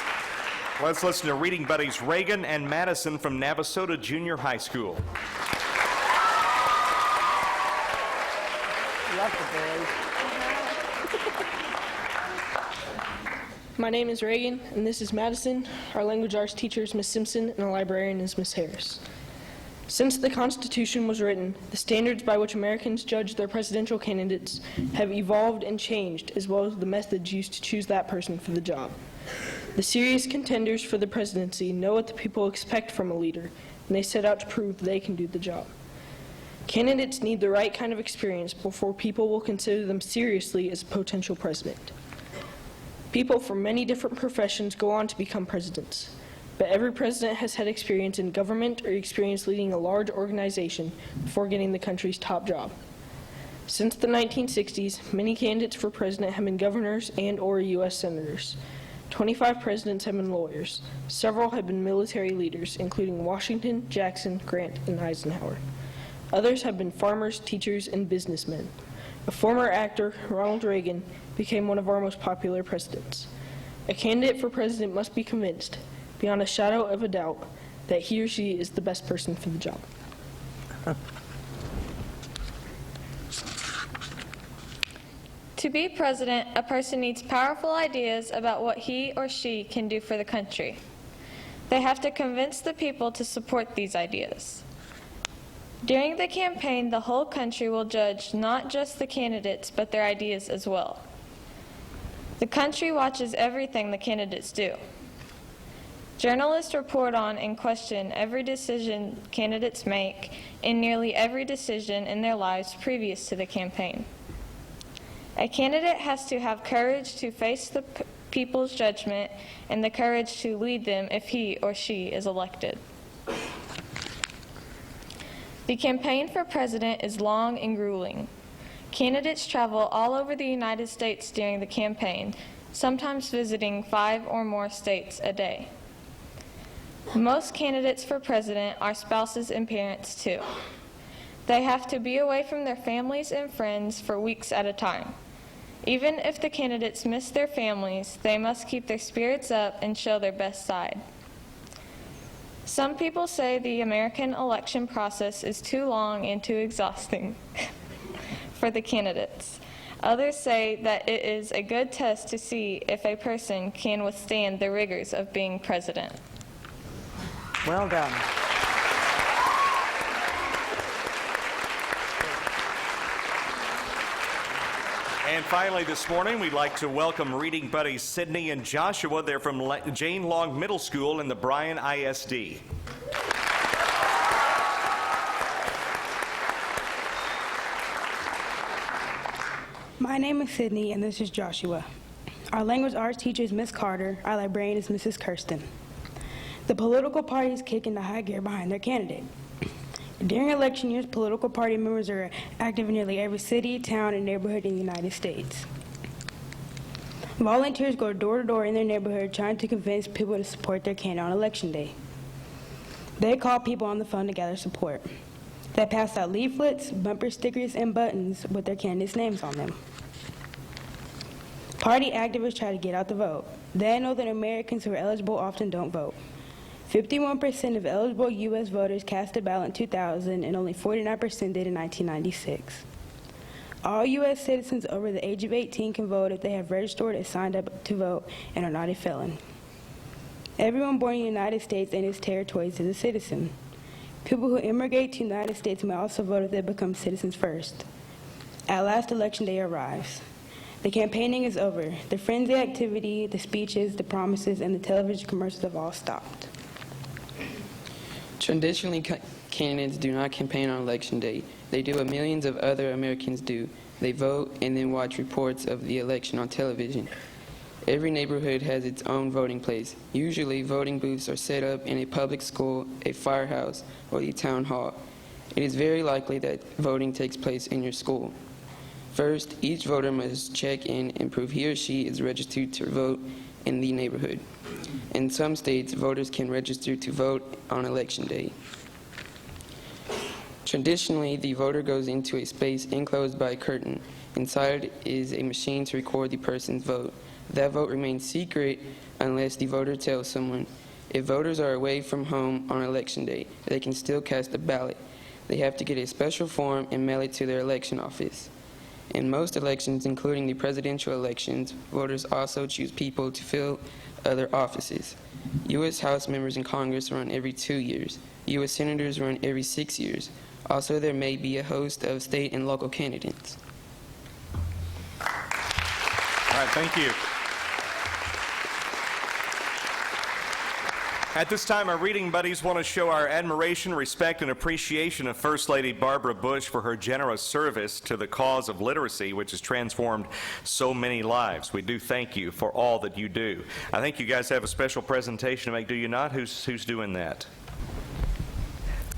A: let's listen to reading buddies Reagan and Madison from Navasota Junior High School.
B: Love the boys.
M: My name is Reagan, and this is Madison. Our language arts teacher is Miss Simpson, and our librarian is Miss Harris. Since the Constitution was written, the standards by which Americans judge their presidential candidates have evolved and changed, as well as the methods used to choose that person for the job. The serious contenders for the presidency know what the people expect from a leader, and they set out to prove they can do the job. Candidates need the right kind of experience before people will consider them seriously as a potential president. People from many different professions go on to become presidents, but every president has had experience in government or experience leading a large organization before getting the country's top job. Since the 1960s, many candidates for president have been governors and/or U.S. senators. 25 presidents have been lawyers. Several have been military leaders, including Washington, Jackson, Grant, and Eisenhower. Others have been farmers, teachers, and businessmen. A former actor, Ronald Reagan, became one of our most popular presidents. A candidate for president must be convinced, beyond a shadow of a doubt, that he or she is the best person for the job.
N: To be president, a person needs powerful ideas about what he or she can do for the country. They have to convince the people to support these ideas. During the campaign, the whole country will judge not just the candidates, but their ideas as well. The country watches everything the candidates do. Journalists report on and question every decision candidates make and nearly every decision in their lives previous to the campaign. A candidate has to have courage to face the people's judgment and the courage to lead them if he or she is elected. The campaign for president is long and grueling. Candidates travel all over the United States during the campaign, sometimes visiting 5 or more states a day. Most candidates for president are spouses and parents too. They have to be away from their families and friends for weeks at a time. Even if the candidates miss their families, they must keep their spirits up and show their best side. Some people say the American election process is too long and too exhausting for the candidates. Others say that it is a good test to see if a person can withstand the rigors of being president.
B: Well done.
A: And finally this morning, we'd like to welcome reading buddies Sydney and Joshua. They're from Jane Long Middle School in the Bryan ISD.
O: My name is Sydney, and this is Joshua. Our language arts teacher is Miss Carter. Our librarian is Mrs. Kirsten. The political parties kick into high gear behind their candidate. During election years, political party members are active in nearly every city, town, and neighborhood in the United States. Volunteers go door to door in their neighborhood trying to convince people to support their candidate on election day. They call people on the phone to gather support. They pass out leaflets, bumper stickers, and buttons with their candidates' names on them. Party activists try to get out the vote. They know that Americans who are eligible often don't vote. 51% of eligible U.S. voters cast a ballot in 2000, and only 49% did in 1996. All U.S. citizens over the age of 18 can vote if they have registered or signed up to vote and are not a felon. Everyone born in the United States and its territories is a citizen. People who immigrate to the United States may also vote if they become citizens first. At last, election day arrives. The campaigning is over. The frenzy activity, the speeches, the promises, and the television commercials have all stopped.
P: Traditionally, candidates do not campaign on election day. They do what millions of other Americans do. They vote and then watch reports of the election on television. Every neighborhood has its own voting place. Usually, voting booths are set up in a public school, a firehouse, or the town hall. It is very likely that voting takes place in your school. First, each voter must check in and prove he or she is registered to vote in the neighborhood. In some states, voters can register to vote on Election Day. Traditionally, the voter goes into a space enclosed by a curtain. Inside is a machine to record the person's vote. That vote remains secret unless the voter tells someone. If voters are away from home on Election Day, they can still cast a ballot. They have to get a special form and mail it to their election office. In most elections, including the presidential elections, voters also choose people to fill other offices. U.S. House members in Congress run every 2 years. U.S. senators run every 6 years. Also, there may be a host of state and local candidates.
A: All right, thank you. At this time, our reading buddies want to show our admiration, respect, and appreciation of First Lady Barbara Bush for her generous service to the cause of literacy, which has transformed so many lives. We do thank you for all that you do. I think you guys have a special presentation to make, do you not? Who's doing that?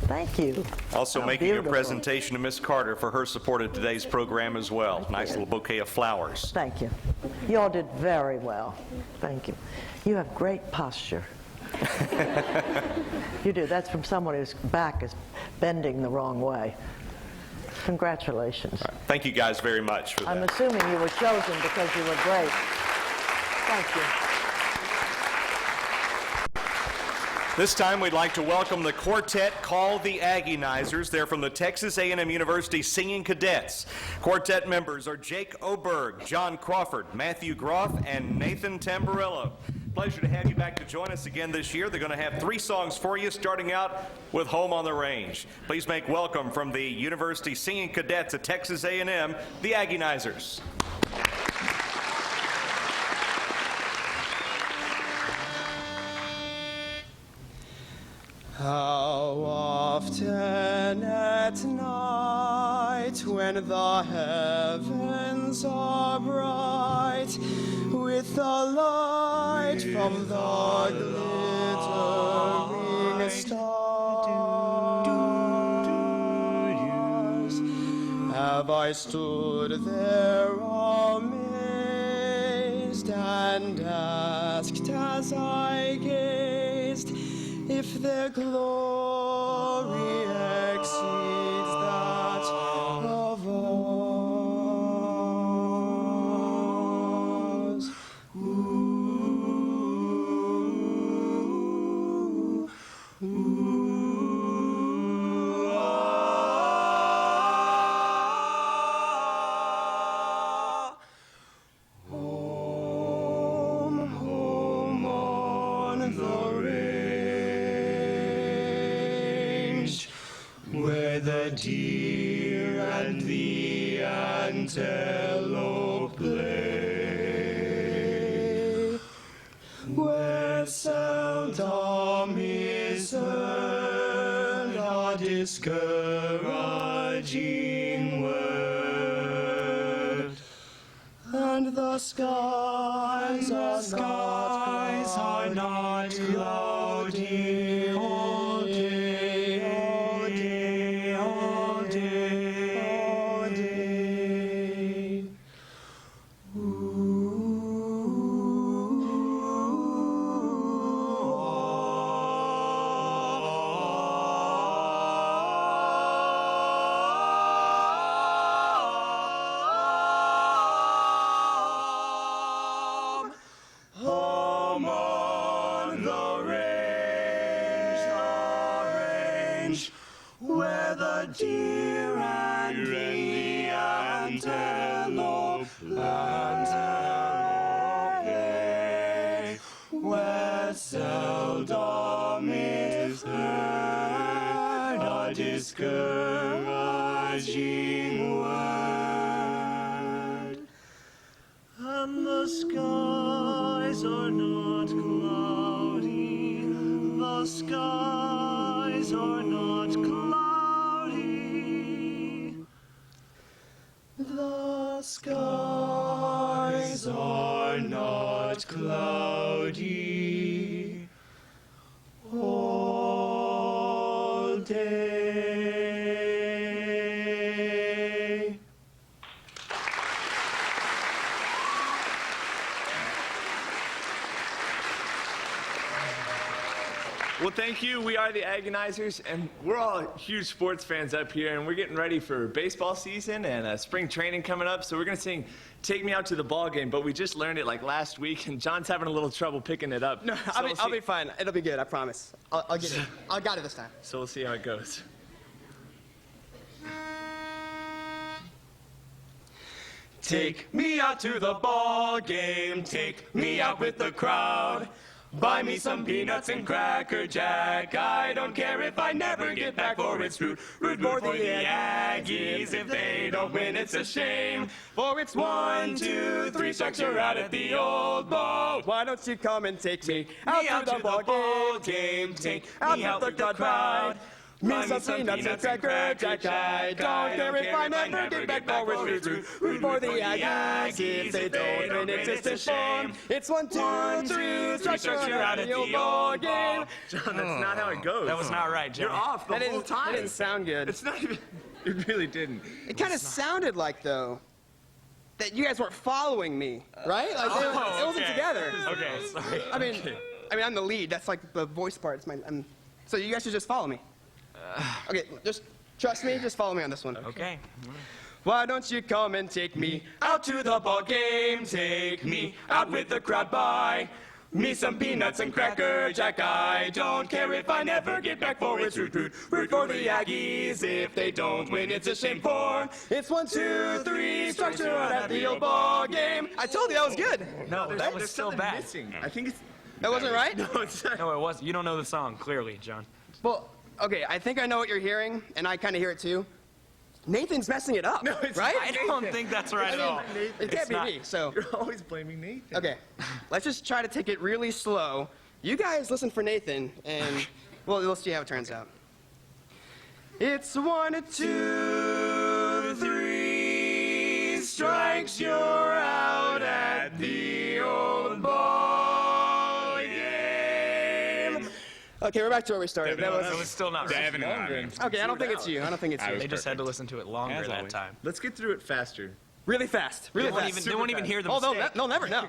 B: Thank you.
A: Also
B: How
A: making
B: beautiful.
A: a presentation to Miss Carter for her support of today's program as well. Nice little bouquet of flowers.
B: Thank you. You all did very well. Thank you. You have great posture. You do. That's from someone whose back is bending the wrong way. Congratulations.
A: Right. Thank you guys very much for that.
B: I'm assuming you were chosen because you were great. Thank you.
A: This time we'd like to welcome the quartet called the Aggienizers. They're from the Texas A&M University Singing Cadets. Quartet members are Jake Oberg, John Crawford, Matthew Groff, and Nathan Tamburillo. Pleasure to have you back to join us again this year. They're going to have 3 songs for you, starting out with Home on the Range. Please make welcome from the University Singing Cadets at Texas A&M, the Aggienizers.
Q: How often at night, when the heavens are bright, with the light from the glittering stars, have I stood there amazed and asked as I gazed, if their glory exceeds that of ours. Ooh, ooh, ah. Home, home on the range, where the deer and the antelope play, where seldom is heard a discouraging word, and the skies are not cloudy all day, all day, all day, all day. Home on the range, where the deer and the antelope play, where seldom is heard a discouraging word, and the skies are not cloudy, the skies are not cloudy, the skies are not cloudy all day.
R: Well, thank you. We are the Agonizers, and we're all huge sports fans up here, and we're getting ready for baseball season and spring training coming up, so we're going to sing Take Me Out to the Ball Game, but we just learned it like last week, and John's having a little trouble picking it up.
S: No, I'll be fine. It'll be good, I promise. I'll get it. I got it this time.
R: So we'll see how it goes. Take me out to the ball game, take me out with the crowd. Buy me some peanuts and Cracker Jack. I don't care if I never get back, for it's root for the Aggies. If they don't win, it's a shame. For it's 1, 2, 3 strikes, you're out at the old ball.
S: Why don't you come and take me out to the ball game? Take me out with the crowd. Me some peanuts and Cracker Jack. I don't care if I never get back, for it's root for the Aggies. If they don't win, it's a shame. It's 1, 2, 3 strikes, you're out at the old ball game.
R: John, that's not how it goes.
T: That was not right, John.
R: You're off the whole time.
S: That didn't sound good.
R: It's not even, it really didn't.
S: It kind of sounded like, though, that you guys weren't following me, right? Like, it wasn't together.
T: Okay, sorry.
S: I mean, I'm the lead. That's like the voice part. So you guys should just follow me. Okay, just trust me. Just follow me on this one.
T: Okay.
S: Why don't you come and take me out to the ball game? Take me out with the crowd. Buy me some peanuts and Cracker Jack. I don't care if I never get back, for it's root for the Aggies. If they don't win, it's a shame, for it's 1, 2, 3 strikes, you're out at the old ball game. I told you that was good.
T: No, that was still bad.
R: Missing. I think it's.
S: That wasn't right?
R: No, it's not.
T: No, it wasn't. You don't know the song, clearly, John.
S: Well, okay, I think I know what you're hearing, and I kind of hear it too. Nathan's messing it up,
R: No, it's
S: right?
T: I don't think that's right at all.
S: It can't be me, so.
R: You're always blaming Nathan.
S: Okay, let's just try to take it really slow. You guys listen for Nathan, and we'll see how it turns out. It's 1, 2, 3 strikes, you're out at the old ball game. Okay, we're back to where we started.
T: That was still not right.
S: Okay, I don't think it's you.
T: They just had to listen to it longer that time.
R: Let's get through it faster.
S: Really fast. Really fast.
T: They won't even hear the
S: Oh,
T: mistake.
S: they'll never know.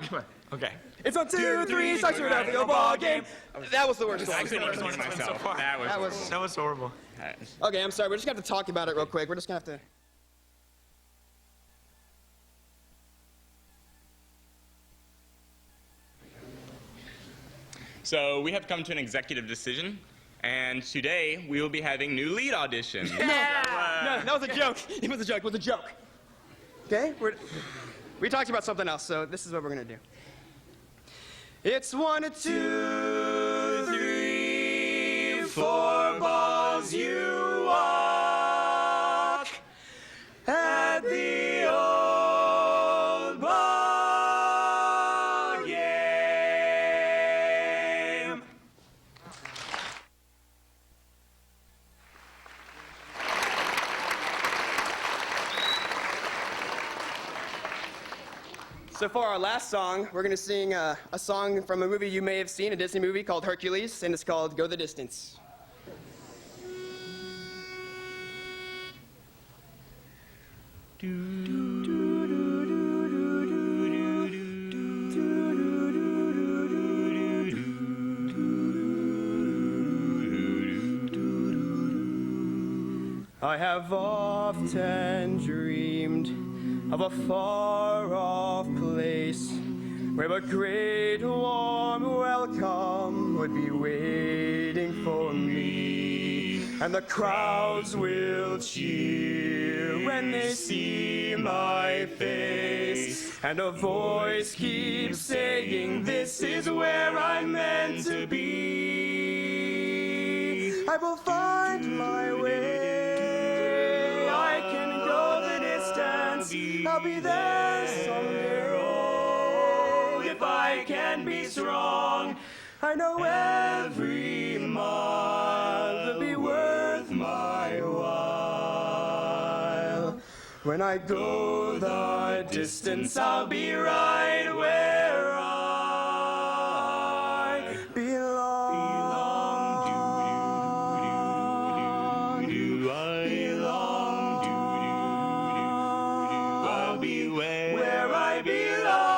T: Okay.
S: It's 1, 2, 3 strikes, you're out of the old ball game. That was the worst one.
T: So far.
S: That was
T: horrible.
S: Okay, I'm sorry. We're just going to have to talk about it real quick. We're just going to have to.
U: So we have come to an executive decision, and today we will be having new lead auditions.
S: No, that was a joke. It was a joke. It was a joke. Okay? We talked about something else, so this is what we're going to do. It's 1, 2, 3, 4 balls you walk at the old ball game. So for our last song, we're going to sing a song from a movie you may have seen, a Disney movie called Hercules, and it's called Go the Distance. I have often dreamed of a far-off place where a great warm welcome would be waiting for me, and the crowds will cheer when they see my face, and a voice keeps saying, "This is where I'm meant to be." I will find my way, I can go the distance, I'll be there someday. Oh, if I can be strong, I know every mile will be worth my while. When I go the distance, I'll be right where I belong. I'll be where I belong.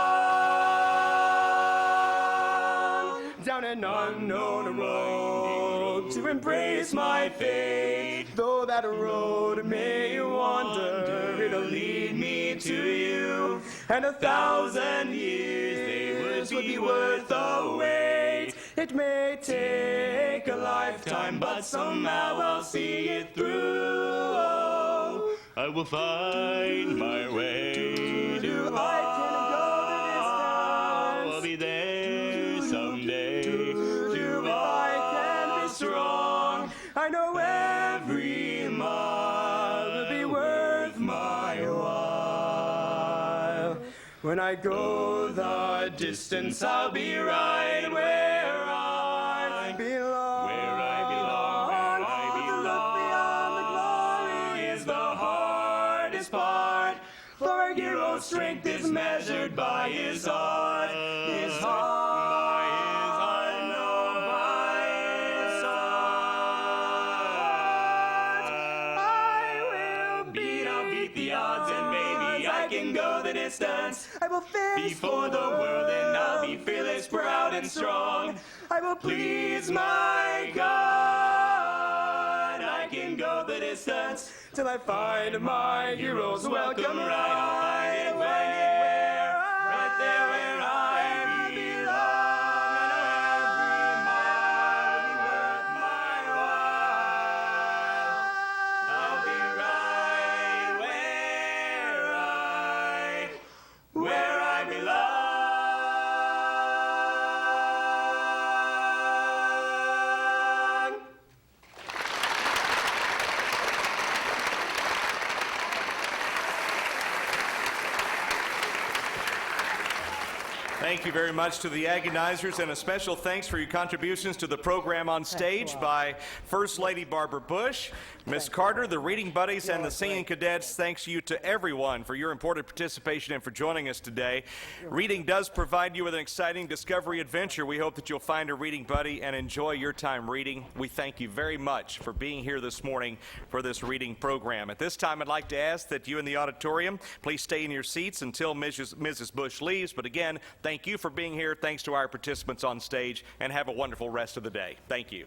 S: down an unknown road to embrace my fate. Though that road may wander, it'll lead me to you. And 1,000 years would be worth the wait. It may take a lifetime, but somehow I'll see it through. Oh,
R: I will find my way.
S: I can go the distance.
R: I'll be there someday.
S: I can be strong. I know every mile will be worth my while. When I go the distance, I'll be right where I belong.
R: Where I belong, where I belong.
S: Beyond the glory is the hardest part. For a hero's strength is measured by his heart. His heart. I will face
R: Before the world, and I'll be fearless, proud, and strong.
S: I will please my God. I can go the distance till I find my heroes welcome right where, right there where I belong. Every mile be worth my while. I'll be right where I belong.
A: Thank you very much to the Agonizers, and a special thanks for your contributions to the program on stage by First Lady Barbara Bush, Miss Carter, the Reading Buddies, and the Singing Cadets. Thanks you to everyone for your important participation and for joining us today. Reading does provide you with an exciting discovery adventure. We hope that you'll find a reading buddy and enjoy your time reading. We thank you very much for being here this morning for this reading program. At this time, I'd like to ask that you in the auditorium please stay in your seats until Mrs. Bush leaves. But again, thank you for being here. Thanks to our participants on stage, and have a wonderful rest of the day. Thank you.